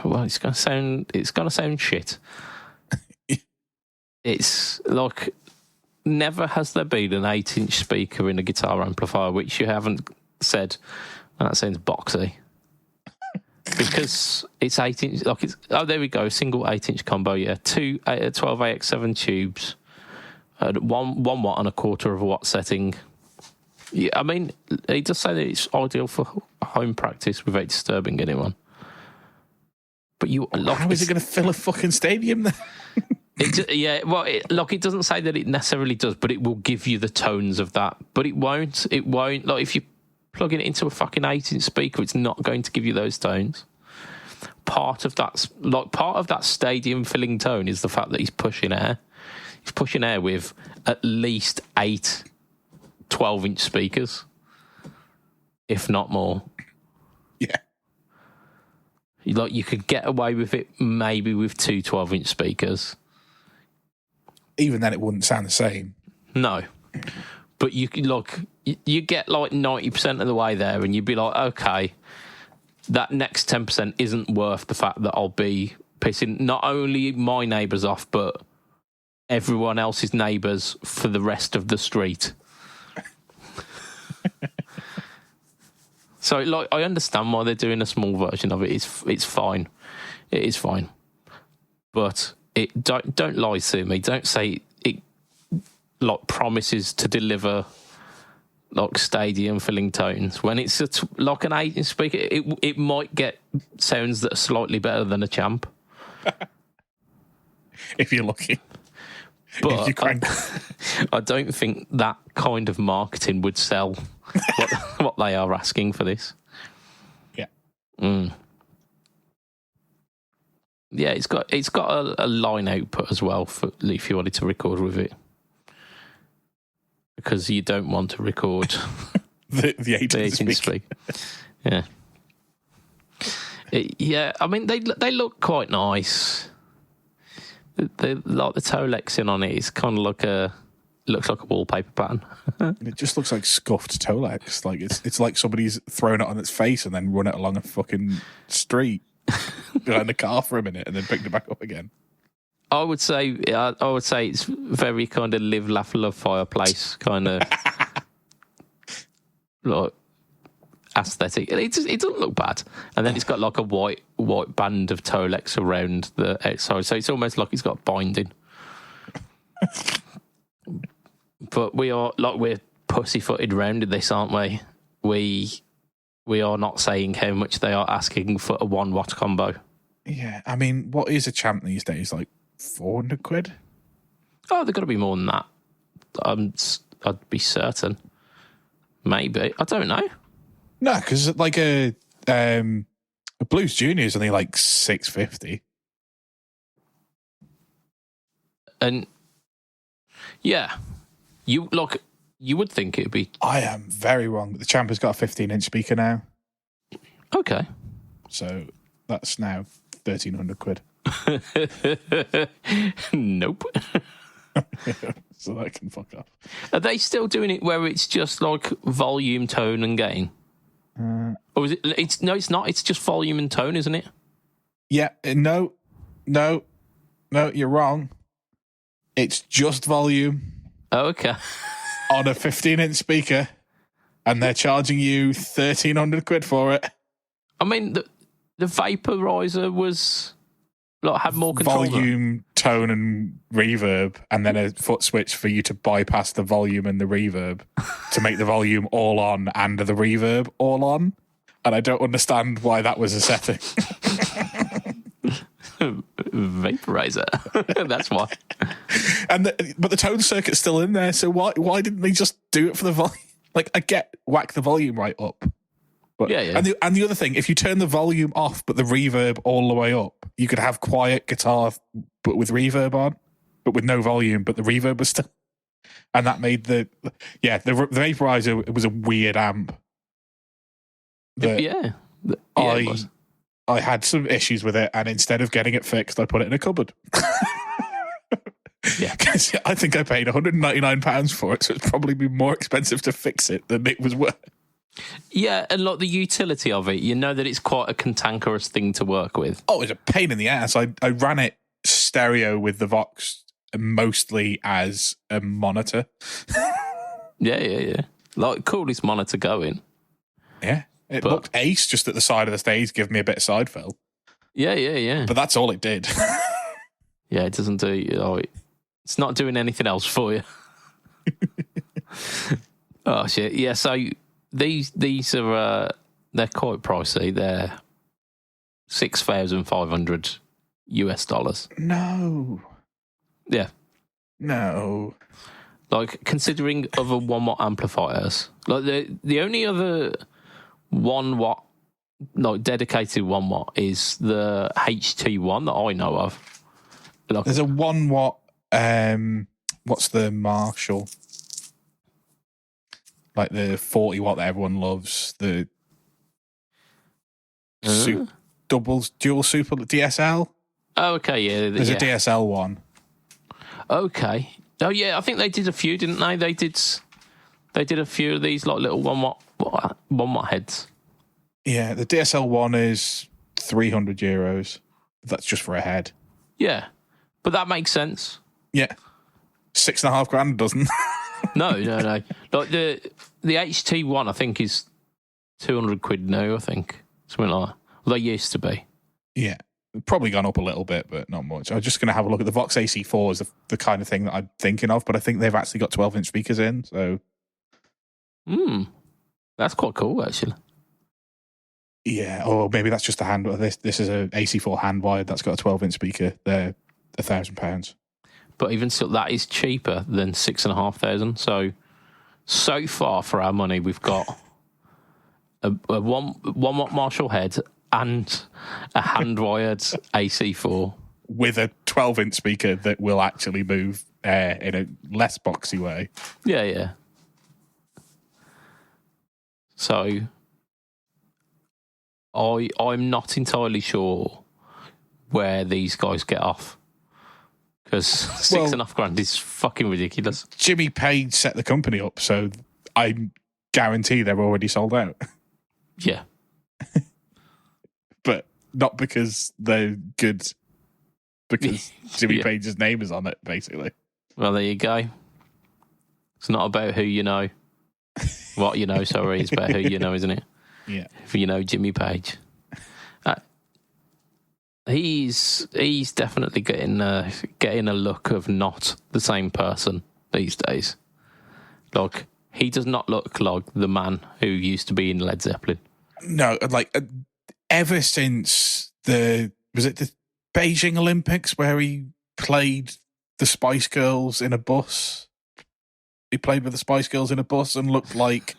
Well, it's gonna sound shit. It's like, never has there been an 8-inch speaker in a guitar amplifier, which you haven't said. And that sounds boxy. Because it's 8-inch, like it's, oh, there we go, single 8-inch combo, yeah. 2 12 AX7 tubes, 1 watt and a quarter of a watt setting. Yeah, I mean, he does say that it's ideal for home practice without disturbing anyone. But how is it going to fill a fucking stadium then? It doesn't say that it necessarily does, but it will give you the tones of that. But it won't. Like, if you plug it into a fucking 8-inch speaker, it's not going to give you those tones. Part of that stadium filling tone is the fact that he's pushing air. He's pushing air with at least 8 12-inch speakers, if not more. Yeah. Like, you could get away with it maybe with 2 12-inch speakers. Even then, it wouldn't sound the same. No. But you could, you get like 90% of the way there, and you'd be like, okay, that next 10% isn't worth the fact that I'll be pissing not only my neighbours off, but everyone else's neighbours for the rest of the street. So, like, I understand why they're doing a small version of it. It's fine. It is fine. But don't lie to me. Don't say it like promises to deliver like stadium filling tones when it's like an 8-inch speaker. It might get sounds that are slightly better than a Champ. If you're lucky. But I don't think that kind of marketing would sell what they are asking for this. Yeah. Yeah, it's got a line output as well for if you wanted to record with it, because you don't want to record the 8-inch speaker. Yeah. Yeah, I mean they look quite nice. Like the Tolexing on it is kind of like looks like a wallpaper pattern. It just looks like scuffed Tolex. Like it's like somebody's thrown it on its face and then run it along a fucking street behind the car for a minute and then picked it back up again. I would say it's very kind of live, laugh, love fireplace kind of like aesthetic. It doesn't look bad, and then it's got like a white band of Tolex around the outside, so it's almost like it's got binding. But we're pussyfooted round this, aren't we? We are not saying how much they are asking for a 1 watt combo. Yeah, I mean, what is a Champ these days? Like £400? Oh, they've got to be more than that. I'd be certain. Maybe, I don't know. No, because like a Blues Junior is only like $650. And yeah, you would think it'd be. I am very wrong. The Champ has got a 15-inch speaker now. Okay. So that's now 1,300 quid. Nope. So that can fuck off. Are they still doing it where it's just like volume, tone, and gain? Or is it? It's not. It's just volume and tone, isn't it? Yeah. No, you're wrong. It's just volume. Oh, okay. On a 15-inch speaker, and they're charging you 1,300 quid for it. I mean, the vaporizer was had more control. Volume, tone, and reverb, and then a foot switch for you to bypass the volume and the reverb to make the volume all on and the reverb all on. And I don't understand why that was a setting. Vaporizer. That's why. But the tone circuit's still in there, so why didn't they just do it for the volume? Like, I get whack the volume right up. But, yeah. And the other thing, if you turn the volume off but the reverb all the way up, you could have quiet guitar but with reverb on, but with no volume, but the reverb was still. And that made the vaporizer, it was a weird amp. Yeah. I had some issues with it, and instead of getting it fixed, I put it in a cupboard. Yeah, because I think I paid £199 for it, so it's probably been more expensive to fix it than it was worth. Yeah, and the utility of it, you know that it's quite a cantankerous thing to work with. Oh, it's a pain in the ass. I ran it stereo with the Vox mostly as a monitor. Yeah. Coolest monitor going. Yeah. It looked ace just at the side of the stage, giving me a bit of side fill. Yeah. But that's all it did. Yeah, it doesn't do... it's not doing anything else for you. Oh, shit. Yeah, so these are... they're quite pricey. They're $6,500 US. No. Yeah. No. Considering other 1 watt amplifiers, the only other 1 watt, dedicated 1 watt is the HT1 that I know of. There's a 1 watt, what's the Marshall? Like the 40 watt that everyone loves, the dual super DSL. Oh, okay, yeah. There's a DSL one. Okay. Oh, yeah, I think they did a few, didn't they? They did a few of these little 1 watt heads. Yeah, the DSL one is €300. That's just for a head. Yeah, but that makes sense. Yeah, $6,500 doesn't. No. The HT one, I think, is 200 quid now. I think something like that. Well, they used to be. Yeah, probably gone up a little bit, but not much. I'm just going to have a look at the Vox AC4 is the kind of thing that I'm thinking of, but I think they've actually got 12-inch speakers in. So, that's quite cool, actually. Yeah, or maybe that's just a hand. This is a AC4 hand wired that's got a 12-inch speaker. They're £1,000. But even still, that is cheaper than 6,500. So far for our money, we've got a one watt Marshall head and a hand wired AC4 with a 12-inch speaker that will actually move in a less boxy way. Yeah. So I'm not entirely sure where these guys get off, because $6,500 is fucking ridiculous. Jimmy Page set the company up, so I guarantee they're already sold out. Yeah. But not because they're good, because Jimmy Page's name is on it, basically. Well, there you go. It's not about who you know. What you know, sorry. It's about who you know, isn't it? Yeah. If you know Jimmy Page. He's definitely getting a look of not the same person these days. He does not look like the man who used to be in Led Zeppelin. No, ever since the Beijing Olympics where he played the Spice Girls in a bus. He played with the Spice Girls in a bus and looked like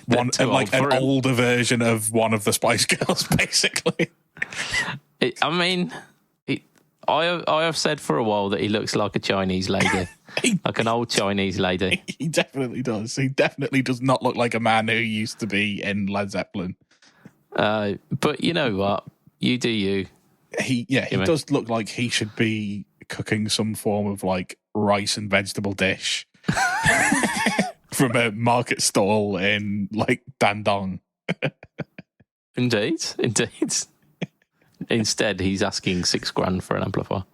an older version of one of the Spice Girls, basically. I have said for a while that he looks like a Chinese lady, like an old Chinese lady. He definitely does. He definitely does not look like a man who used to be in Led Zeppelin. But you know what? You do you. He does look like he should be cooking some form of like rice and vegetable dish from a market stall in like Dandong. Indeed. Instead, he's asking $6,000 for an amplifier.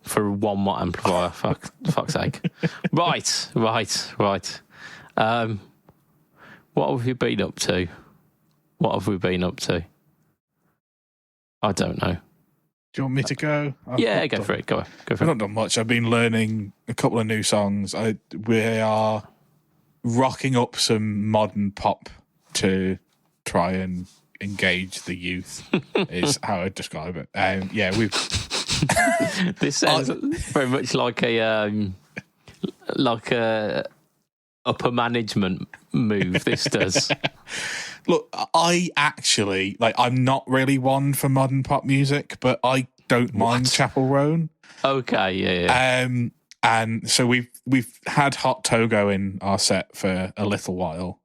For a 1 watt amplifier. Fuck's sake. Right. What have you been up to? I don't know. Do you want me to go? Go for it. Go for I've it. not done much. I've been learning a couple of new songs. We are rocking up some modern pop to try and engage the youth, is how I'd describe it. We've... This sounds very much like a upper management move, this does. Look, I actually, I'm not really one for modern pop music, but I don't mind Chapel Roan. Okay, yeah. And so we've had Hot Togo in our set for a little while.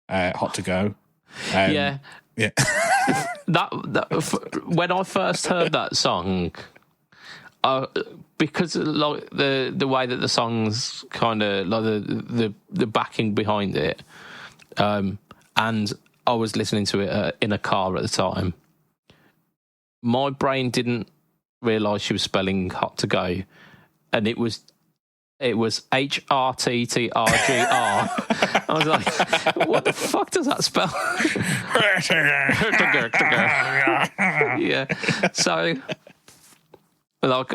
Hot to Go. Yeah. that when I first heard that song, because like the way that the song's kind of like the backing behind it, and I was listening to it in a car at the time, my brain didn't realise she was spelling Hot to Go, and it was HRTTRGR. I was like, what the fuck does that spell? Yeah. So, like,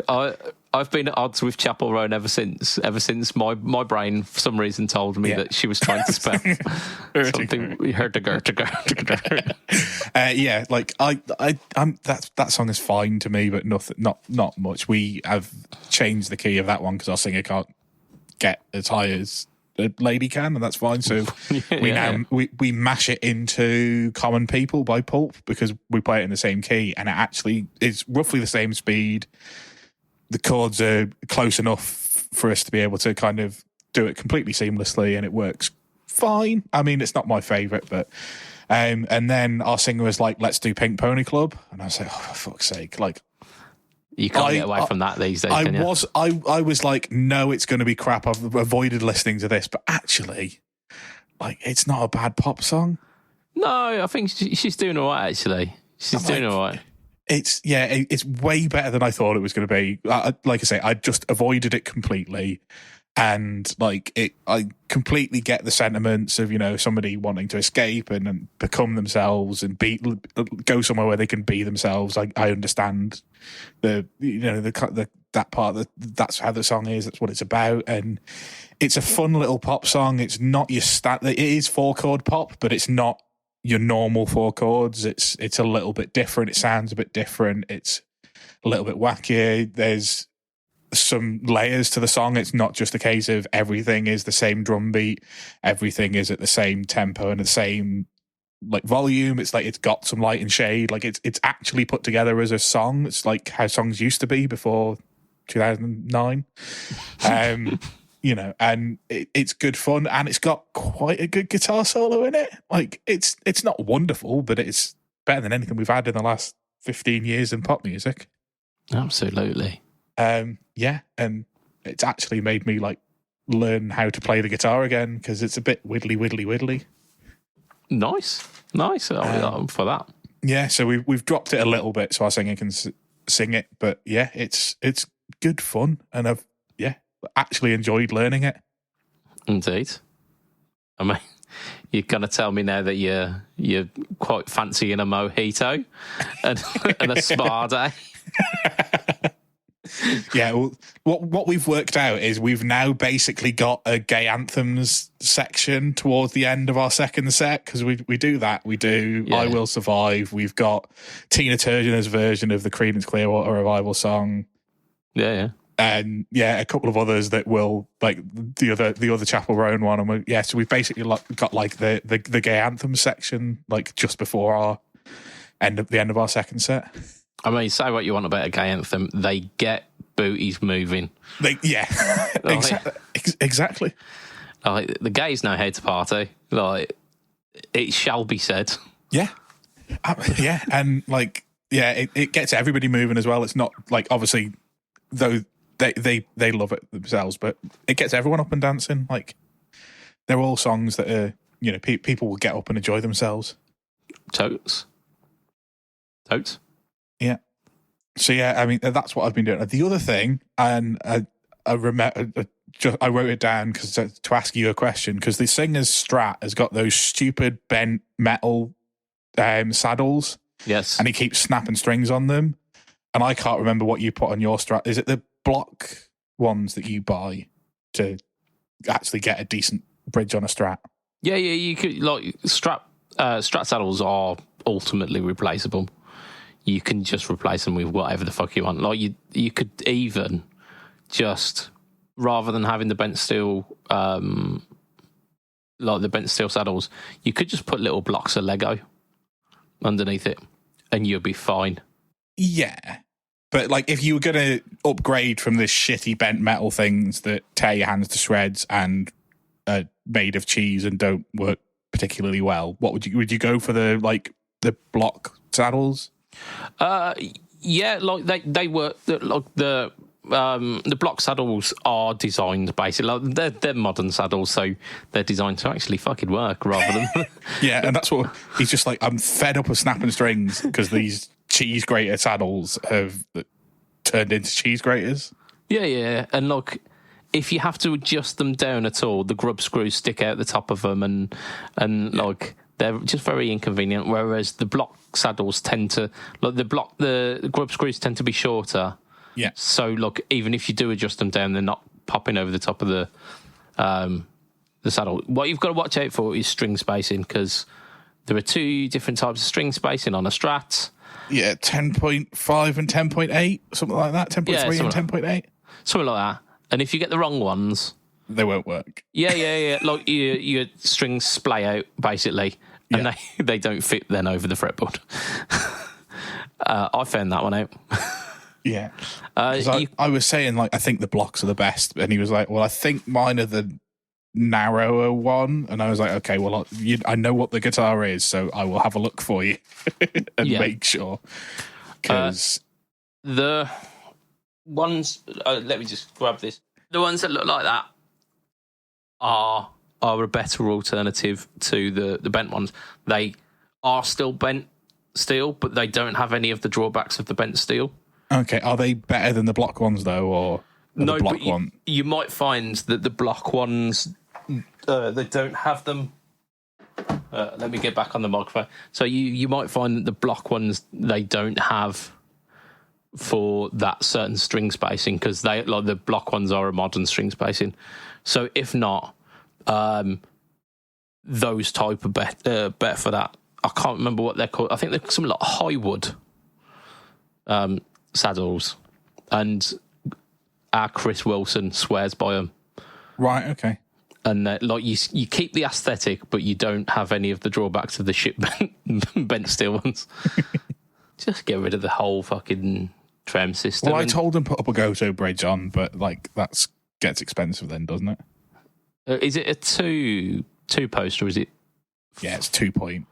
I've been at odds with Chapel Roan ever since my brain, for some reason, told me that she was trying to spell something. That song is fine to me, but not much. We have changed the key of that one because our singer can't get as high as a lady can, and that's fine. So we mash it into Common People by Pulp because we play it in the same key, and it actually is roughly the same speed. The chords are close enough for us to be able to kind of do it completely seamlessly, and it works fine. I mean, it's not my favourite, but and then our singer was like, "Let's do Pink Pony Club," and I was like, "Oh, for fuck's sake!" Like, you can't get away from that these days. I was like, "No, it's going to be crap." I've avoided listening to this, but actually, like, it's not a bad pop song. No, I think she's doing all right. Actually, she's doing all right. It's way better than I thought it was going to be. Like I say, I just avoided it completely, and I completely get the sentiments of somebody wanting to escape and become themselves and go somewhere where they can be themselves. I understand that part. That's how the song is. That's what it's about, and it's a fun little pop song. It's not your it is 4-chord pop, but it's not your normal 4 chords. It's a little bit different. It sounds a bit different. It's a little bit wacky. There's some layers to the song. It's not just a case of everything is the same drum beat. Everything is at the same tempo and the same volume. It's like it's got some light and shade. Like it's actually put together as a song. It's like how songs used to be before 2009. And it's good fun, and it's got quite a good guitar solo in it. Like, it's not wonderful, but it's better than anything we've had in the last 15 years in pop music. Absolutely. And it's actually made me learn how to play the guitar again because it's a bit widdly. Nice. I'm for that. Yeah, so we've dropped it a little bit so our singer can sing it, but yeah, it's good fun, and I've actually enjoyed learning it. Indeed. I mean, you're going to tell me now that you're quite fancying a mojito and a spa day. Yeah, well, what we've worked out is we've now basically got a gay anthems section towards the end of our second set, because we do that. We do I Will Survive. We've got Tina Turner's version of the Creedence Clearwater Revival song. Yeah. And a couple of others that will the other Chapel Roan one, and so we've basically got the gay anthem section just before the end of our second set. I mean, say what you want about a gay anthem, they get booties moving. Exactly. The gays know how to party. It shall be said. Yeah. Yeah, and like, yeah, it gets everybody moving as well. It's not like, obviously, though they love it themselves, but it gets everyone up and dancing. Like, they're all songs that are, people will get up and enjoy themselves. Totes. Yeah. So yeah, I mean, that's what I've been doing. The other thing, and I remember, I wrote it down because to ask you a question, because the singer's Strat has got those stupid bent metal saddles. Yes. And he keeps snapping strings on them. And I can't remember what you put on your Strat. Is it the block ones that you buy to actually get a decent bridge on a Strat? Yeah, you could, like, Strat saddles are ultimately replaceable. You can just replace them with whatever the fuck you want. Like, you could even just, rather than having the bent steel, like the bent steel saddles, you could just put little blocks of Lego underneath it and you'll be fine. Yeah. But, like, if you were going to upgrade from this shitty bent metal things that tear your hands to shreds and are made of cheese and don't work particularly well, would you go for the block saddles? Yeah, like they work. Like the block saddles are designed basically. Like they're modern saddles, so they're designed to actually fucking work rather than. Yeah, and that's what he's just like. I'm fed up of snapping strings because these cheese grater saddles have turned into cheese graters. Yeah, and like, if you have to adjust them down at all, the grub screws stick out the top of them, and like, they're just very inconvenient. Whereas the block saddles tend to, like, the grub screws tend to be shorter. Yeah. So, look, even if you do adjust them down, they're not popping over the top of the saddle. What you've got to watch out for is string spacing, because there are two different types of string spacing on a Strat. Yeah, 10.5 and 10.8, something like that. 10.3 and 10.8. Something like that. And if you get the wrong ones, they won't work. Yeah. Like your strings splay out basically, and they don't fit then over the fretboard. I found that one out. Yeah. I was saying, like, I think the blocks are the best, and he was like, well, I think mine are the narrower one, and I was like, okay, well, I know what the guitar is, so I will have a look for you and make sure. Because the ones, let me just grab this. The ones that look like that are a better alternative to the bent ones. They are still bent steel, but they don't have any of the drawbacks of the bent steel. Okay, are they better than the block ones though, or no? The block one? You might find that the block ones, they don't have them. Let me get back on the microphone. So you might find that the block ones, they don't have for that certain string spacing, because they, like, the block ones are a modern string spacing. So if not, those type are better for that. I can't remember what they're called. I think they're something like Highwood saddles, and our Chris Wilson swears by them. Right. Okay. And like, you keep the aesthetic, but you don't have any of the drawbacks of the shit bent steel ones. Just get rid of the whole fucking tram system. Well, I told him put up a Goto bridge on, but like that gets expensive then, doesn't it? Is it a two post, or is it? Yeah, it's 2 point.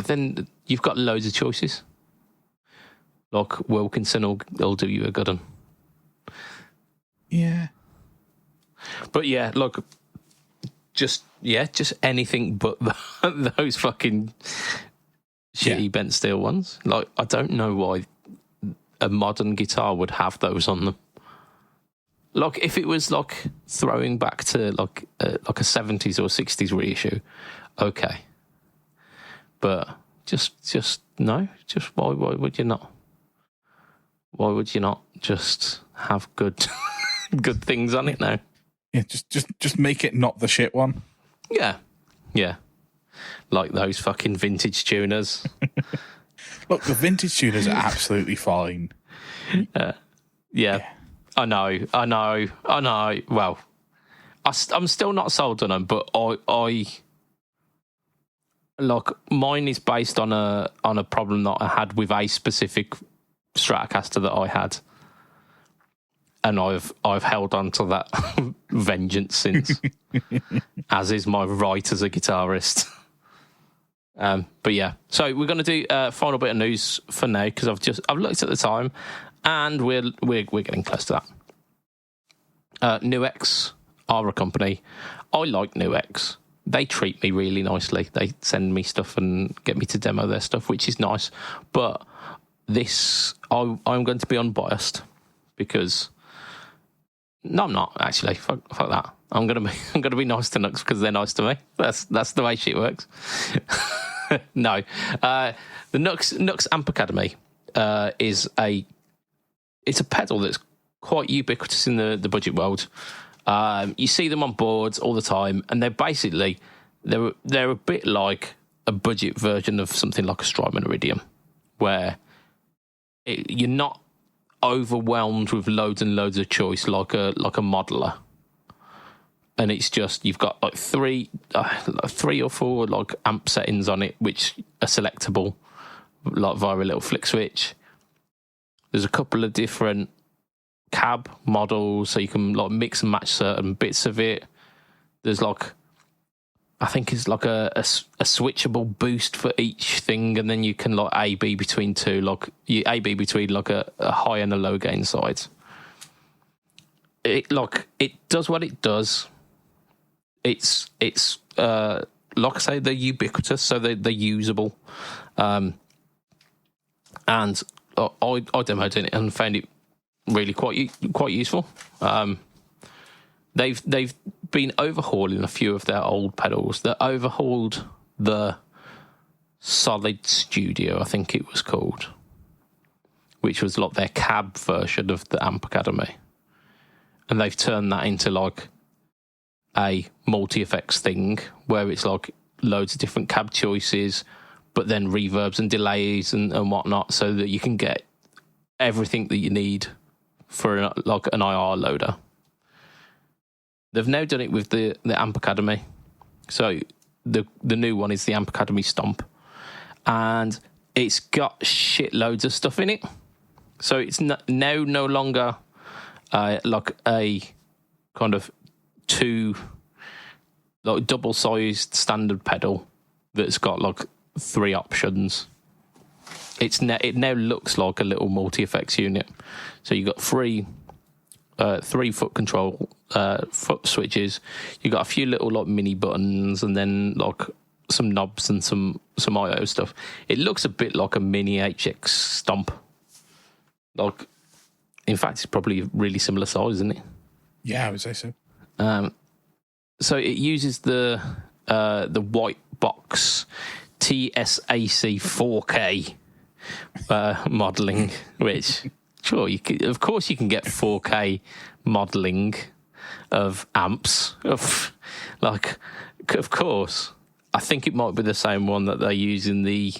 Then you've got loads of choices. Like Wilkinson will do you a good one. Yeah. But yeah, look, just anything but those fucking shitty bent steel ones. Like, I don't know why a modern guitar would have those on them. Like, if it was like throwing back to like a 70s or 60s reissue, okay. But just no. Just why would you not? Why would you not just have good things on it now? Yeah, just make it not the shit one. Yeah. Like those fucking vintage tuners. Look, the vintage tuners are absolutely fine. Yeah. I know. Well, I'm still not sold on them, but I look, mine is based on a problem that I had with a specific Stratocaster that I had, and I've held on to that vengeance since, as is my right as a guitarist. But yeah, so we're going to do a final bit of news for now because I've looked at the time, and we're getting close to that. Nuix are a company. I like Nuix. They treat me really nicely. They send me stuff and get me to demo their stuff, which is nice. But this, I'm going to be unbiased because no, I'm not actually. Fuck that. I'm gonna be nice to Nux because they're nice to me. That's the way shit works. No, the Nux Amp Academy is a pedal that's quite ubiquitous in the budget world. You see them on boards all the time, and they're a bit like a budget version of something like a Strymon Iridium, where you're not overwhelmed with loads and loads of choice like a modeler. And it's just, you've got like three or four like amp settings on it, which are selectable, like via a little flick switch. There's a couple of different cab models, so you can like mix and match certain bits of it. There's like, I think it's like a switchable boost for each thing, and then you can like A/B between two, like you A/B between like a high and a low gain side. It does what it does. It's like I say, they're ubiquitous, so they're usable. And I demoed it and found it really quite useful. They've been overhauling a few of their old pedals. They overhauled the Solid Studio, I think it was called, which was like their cab version of the Amp Academy, and they've turned that into like a multi-effects thing where it's like loads of different cab choices, but then reverbs and delays and whatnot, so that you can get everything that you need for like an IR loader. They've now done it with the Amp Academy. So the new one is the Amp Academy Stomp, and it's got shitloads of stuff in it. So it's now no longer like a kind of double-sized standard pedal that's got like three options. It now looks like a little multi-effects unit. So you've got three foot control foot switches. You got a few little like mini buttons, and then like some knobs and some I/O stuff. It looks a bit like a mini HX Stomp. Like, in fact, it's probably a really similar size, isn't it? Yeah, I would say so. So it uses the white box TSAC 4K modelling, which sure of course you can get 4K modelling of amps. Of course, I think it might be the same one that they use in the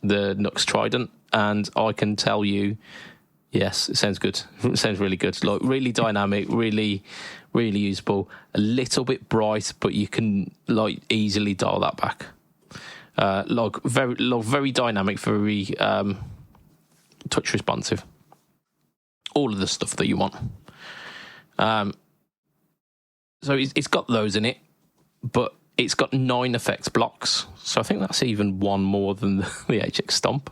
Nux Trident, and I can tell you, yes, it sounds good. It sounds really good. Like really dynamic, really, really usable. A little bit bright, but you can like easily dial that back. Very dynamic, very touch responsive. All of the stuff that you want. So it's got those in it, but it's got 9 effects blocks. So I think that's even one more than the HX Stomp.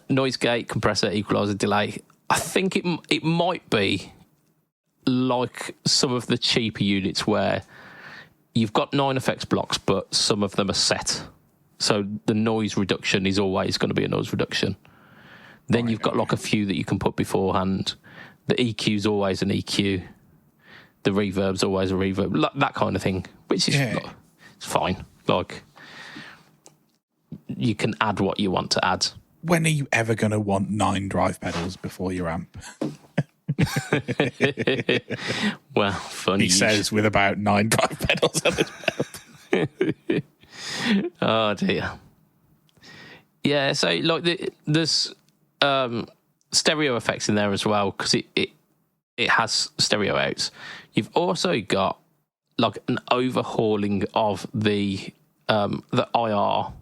Noise gate, compressor, equalizer, delay. I think it might be like some of the cheaper units where you've got 9 effects blocks, but some of them are set. So the noise reduction is always going to be a noise reduction. Then you've got like a few that you can put beforehand. The EQ is always an EQ. The reverb's always a reverb. That kind of thing, which is it's fine. Like, you can add what you want to add. When are you ever going to want 9 drive pedals before your amp? Well, funny. He says with about 9 drive pedals on his belt. Oh dear. Yeah, so like there's stereo effects in there as well, because it has stereo outs. You've also got like an overhauling of the IR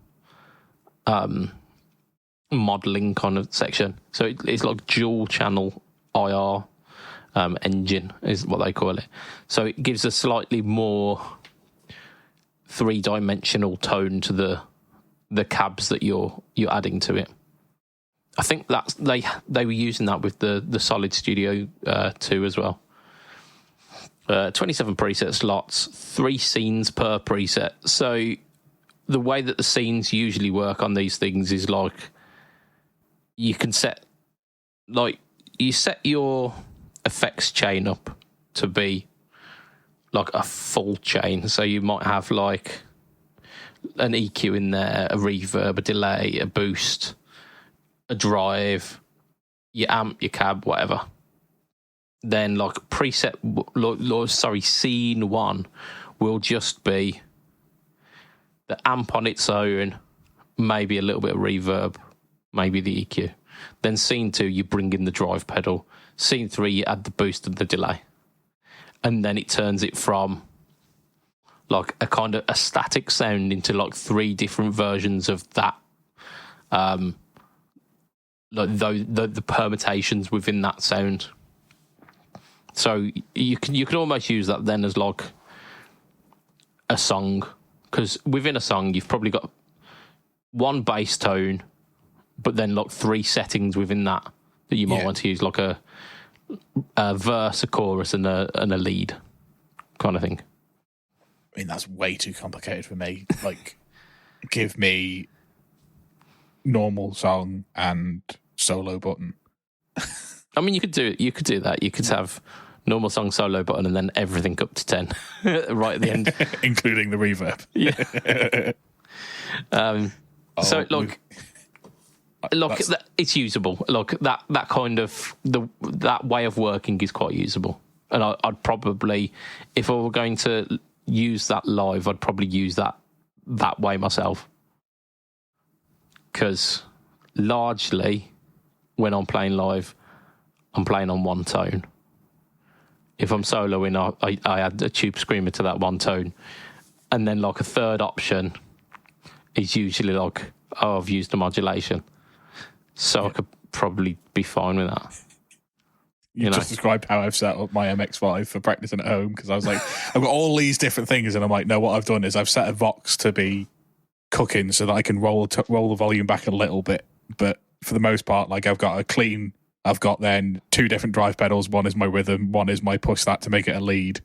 modeling kind of section. So it's like dual channel IR engine is what they call it. So it gives a slightly more three-dimensional tone to the cabs that you're adding to it. I think that's they were using that with the Solid Studio 2 as well. 27 preset slots, 3 scenes per preset. So the way that the scenes usually work on these things is like you can set your effects chain up to be like a full chain. So you might have like an EQ in there, a reverb, a delay, a boost, a drive, your amp, your cab, whatever. Then like scene 1 will just be the amp on its own, maybe a little bit of reverb, maybe the EQ. Then scene 2, you bring in the drive pedal. Scene 3, you add the boost and the delay. And then it turns it from like a kind of a static sound into like 3 different versions of that. Like the permutations within that sound. So you can almost use that then as like a song, because within a song you've probably got one bass tone, but then like 3 settings within that you might want to use, like a verse, a chorus, and a lead kind of thing. I mean, that's way too complicated for me. Like, give me normal song and solo button. I mean, you could do that. You could have normal song, solo button, and then everything up to 10 right at the end, including the reverb. Yeah. So it's usable. Look, that kind of that way of working is quite usable, and I'd probably, if I were going to use that live, I'd probably use that way myself, because largely when I'm playing live, I'm playing on one tone. If I'm soloing, I add a tube screamer to that one tone, and then like a third option is usually like, I've used a modulation. So I could probably be fine with that. You just described how I've set up my MX5 for practicing at home, because I was like, I've got all these different things, and I'm like, no, what I've done is I've set a Vox to be cooking so that I can roll the volume back a little bit. But for the most part, like I've got then 2 different drive pedals. One is my rhythm, one is my push that to make it a lead.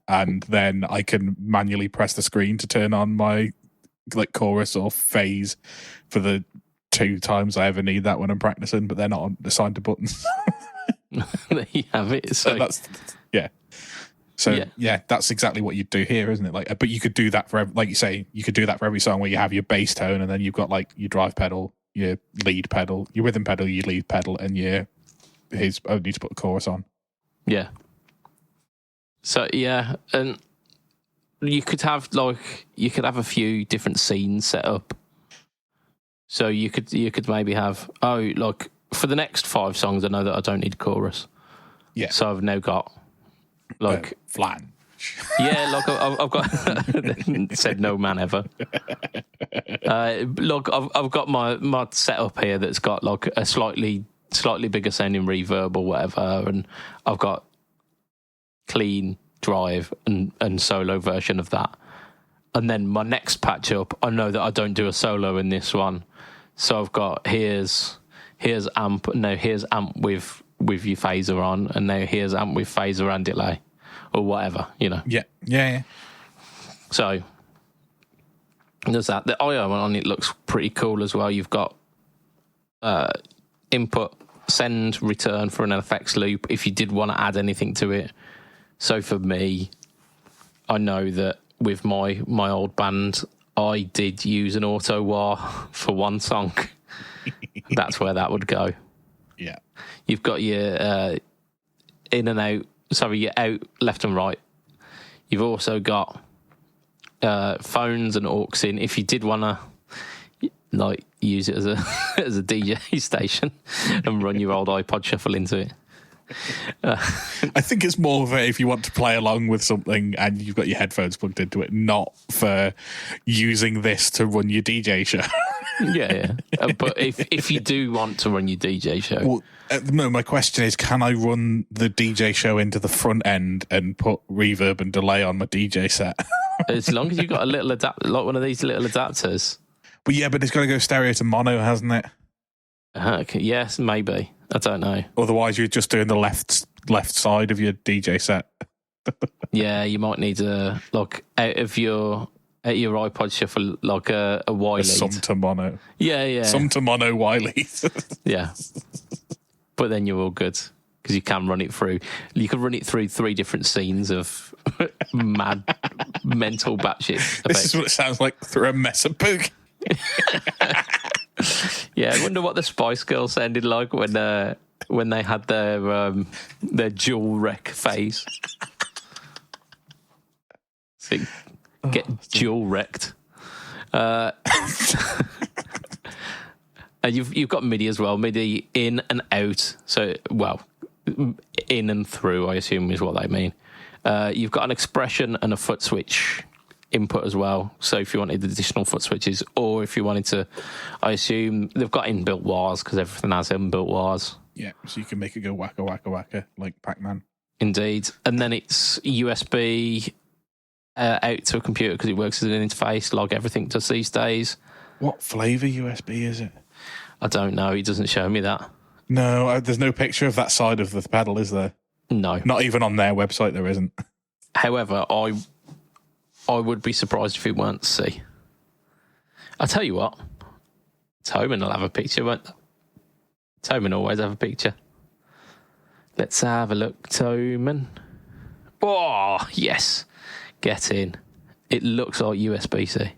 And then I can manually press the screen to turn on my like chorus or phase for the 2 times I ever need that when I'm practicing, but they're not assigned to buttons. There you have it. So that's that's exactly what you'd do here, isn't it? Like, but you could do that for like you say, you could do that for every song where you have your bass tone, and then you've got like your drive pedal, your lead pedal, your rhythm pedal, your lead pedal, and need to put the chorus on. Yeah. So and you could have a few different scenes set up. So you could maybe have for the next 5 songs, I know that I don't need chorus. Yeah. So I've now got flange. Yeah, I've got said no man ever. I've got my setup here that's got like a slightly bigger sounding reverb or whatever, and I've got clean drive and solo version of that. And then my next patch up, I know that I don't do a solo in this one, so I've got here's amp, no, here's amp with your phaser on, and now here's amp with phaser and delay, or whatever, Yeah. So there's that. The IO on it looks pretty cool as well. You've got input, send, return for an effects loop if you did want to add anything to it. So for me, I know that with my old band, I did use an auto wah for one song. That's where that would go. Yeah. You've got your in and out, your out, left and right. You've also got phones and aux in if you did want to use it as a as a DJ station and run your old iPod shuffle into it. I think it's more of if you want to play along with something and you've got your headphones plugged into it, not for using this to run your DJ show. Yeah. But if you do want to run your DJ show, Well, at the moment, my question is, can I run the DJ show into the front end and put reverb and delay on my DJ set? as long as you've got a little like one of these little adapters. But yeah, but it's got to go stereo to mono, hasn't it? Yes, maybe. I don't know. Otherwise, you're just doing the left side of your DJ set. Yeah, you might need a like out of your iPod shuffle like a Y lead. Some to mono. Yeah. Some to mono Y lead. Yeah. But then you're all good because you can run it through. You can run it through 3 different scenes of mad mental batshit effects. This is what it sounds like through a mess of pook. Yeah, I wonder what the Spice Girls sounded like when they had their dual wreck phase. So get dual wrecked. And you've got MIDI as well. MIDI in and out. So, well, in and through, I assume is what they mean. You've got an expression and a foot switch input as well. So if you wanted additional foot switches, or if you wanted to, I assume they've got inbuilt wahs because everything has inbuilt wahs. Yeah, so you can make it go wacka wacka wacka like Pac-Man. Indeed. And then it's USB out to a computer because it works as an interface like everything does these days. What flavour USB is it? I don't know. He doesn't show me that. No, there's no picture of that side of the pedal, is there? No. Not even on their website, there isn't. However, I would be surprised if it weren't C. I'll tell you what. Toman will have a picture, won't they? Toman always have a picture. Let's have a look, Toman. Oh, yes. Get in. It looks like USB-C.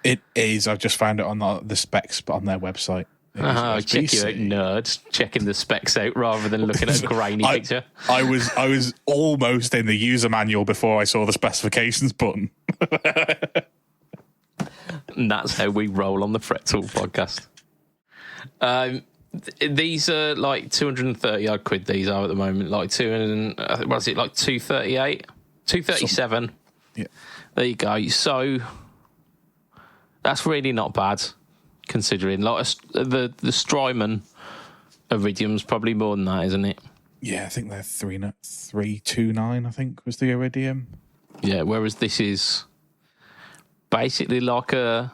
It is. I've just found it on the specs on their website. Check you out, nerd. Checking the specs out rather than looking at a grainy picture. I was almost in the user manual before I saw the specifications button. And that's how we roll on the Fret Tool podcast. These are like 230 odd quid. These are at the moment, like 200. What's it like? 238, 237. Yeah, there you go. So that's really not bad, considering like the Strymon Iridium's probably more than that, isn't it? Yeah, I think they're 329. I think was the Iridium. Yeah, whereas this is basically like a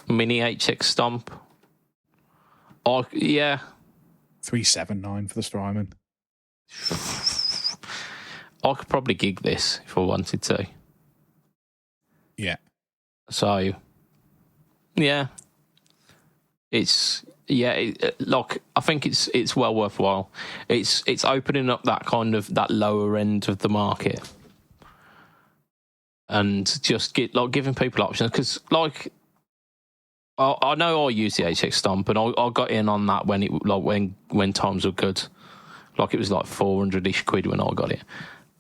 mini HX Stomp. Oh, yeah. 379 for the Strymon. I could probably gig this if I wanted to. Yeah. So, yeah. It's like I think it's well worthwhile. It's opening up that kind of that lower end of the market. And just giving people options because like I know I use the HX Stomp and I got in on that when when times were good, like it was like 400-ish quid when I got it,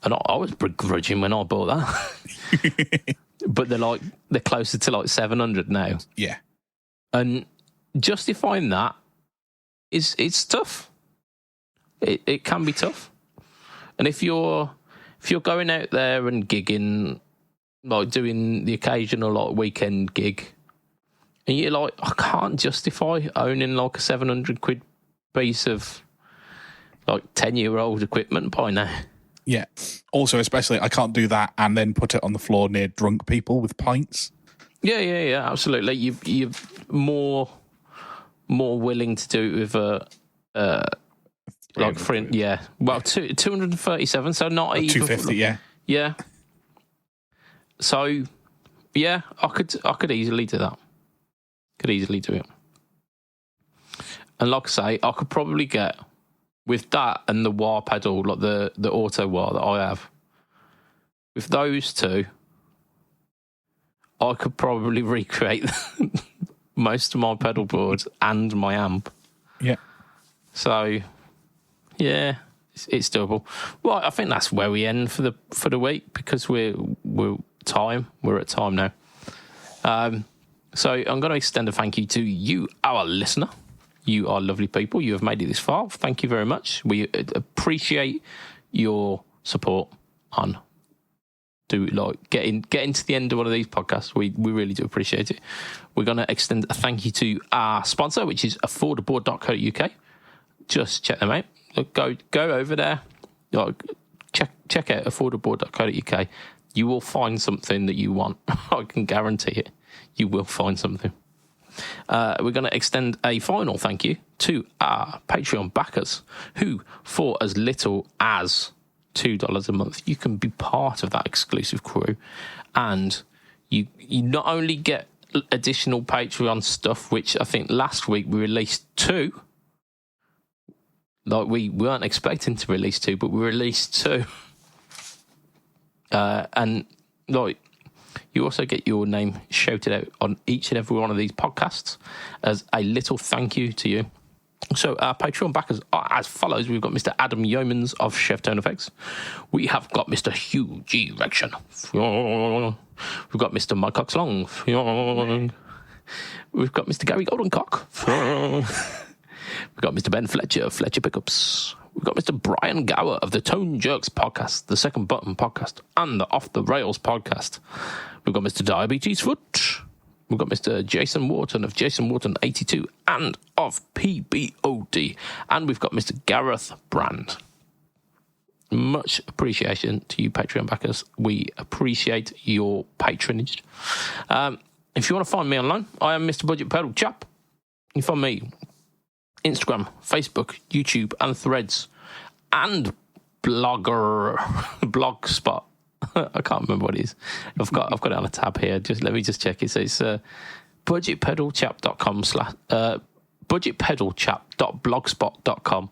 and I was begrudging when I bought that, but they're closer to like 700 now. Yeah, and justifying that it's tough. It can be tough, and if you're going out there and gigging. Like doing the occasional like weekend gig, and you're like, I can't justify owning like a 700 quid piece of like 10-year-old equipment by now. Yeah. Also, especially, I can't do that and then put it on the floor near drunk people with pints. Yeah, absolutely. You're more willing to do it with a like friend. Yeah, well, 237, so not even 250. Yeah. So, yeah, I could easily do that. Could easily do it. And like I say, I could probably get, with that and the wah pedal, like the auto wah that I have, with those two, I could probably recreate most of my pedal board and my amp. Yeah. So, yeah, it's doable. Well, I think that's where we end for the week because we're at time now. So I'm going to extend a thank you to you, our listener. You are lovely people. You have made it this far. Thank you very much. We appreciate your support on getting to the end of one of these podcasts. We really do appreciate it. We're going to extend a thank you to our sponsor, which is affordable.co.uk. Just check them out. Go over there. Check out affordable.co.uk. You will find something that you want. I can guarantee it. You will find something. We're going to extend a final thank you to our Patreon backers, who, for as little as $2 a month, you can be part of that exclusive crew, and you not only get additional Patreon stuff, which I think last week we released 2. Like, we weren't expecting to release 2, but we released 2. And like, you also get your name shouted out on each and every one of these podcasts as a little thank you to you. So our Patreon backers are as follows. We've got Mr. Adam Yeomans of Chef Tone Effects. We have got Mr. Hugh G. Rection. We've got Mr. Mike Cox Long. We've got Mr. Gary Goldencock. We've got Mr. Ben Fletcher of Fletcher Pickups. We've got Mr. Brian Gower of the Tone Jerks podcast, the Second Button podcast, and the Off the Rails podcast. We've got Mr. Diabetes Foot. We've got Mr. Jason Wharton of Jason Wharton 82 and of PBOD. And we've got Mr. Gareth Brand. Much appreciation to you Patreon backers. We appreciate your patronage. If you want to find me online, I am Mr. BudgetPedalChap. You can find me Instagram, Facebook, YouTube, and Threads, and Blogspot. I can't remember what it is. I've got it on a tab here. Let me check it. So it's budgetpedalchap.com budgetpedalchap.blogspot.com.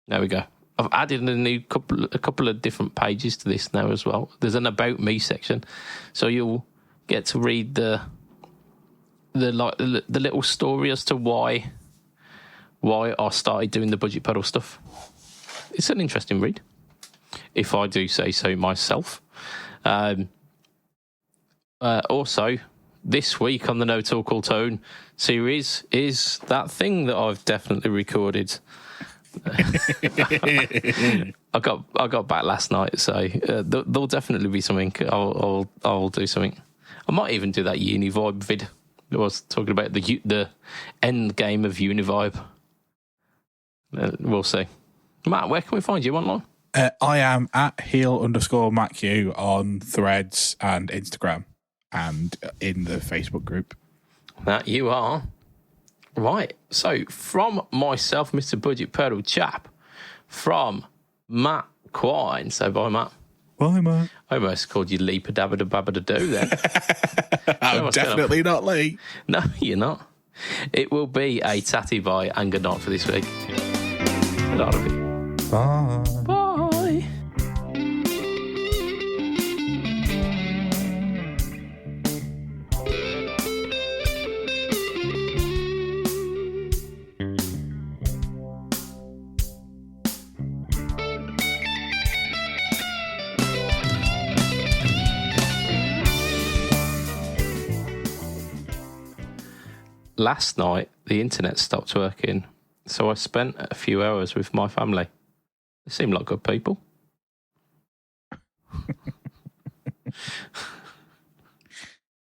There we go. I've added a couple of different pages to this now as well. There's an About Me section, so you'll get to read the little story as to why I started doing the Budget Pedal stuff. It's an interesting read, if I do say so myself. Also, this week on the No Talk All Tone series is that thing that I've definitely recorded. I got back last night, so there'll definitely be something. I'll do something. I might even do that Univibe vid. I was talking about the end game of Univibe. We'll see. Matt, where can we find you online? I am at heel_MacU on Threads and Instagram and in the Facebook group. That you are. Right. So from myself, Mr. Budget Pedal Chap, from Matt Quine. So bye, Matt. Bye, Matt. I almost called you Leaper Dabba Babba Do then. I'm definitely not Lee. No, you're not. It will be a tatty bye and good night for this week. Good night of it. Bye. Bye. Last night, the internet stopped working, so I spent a few hours with my family. They seem like good people.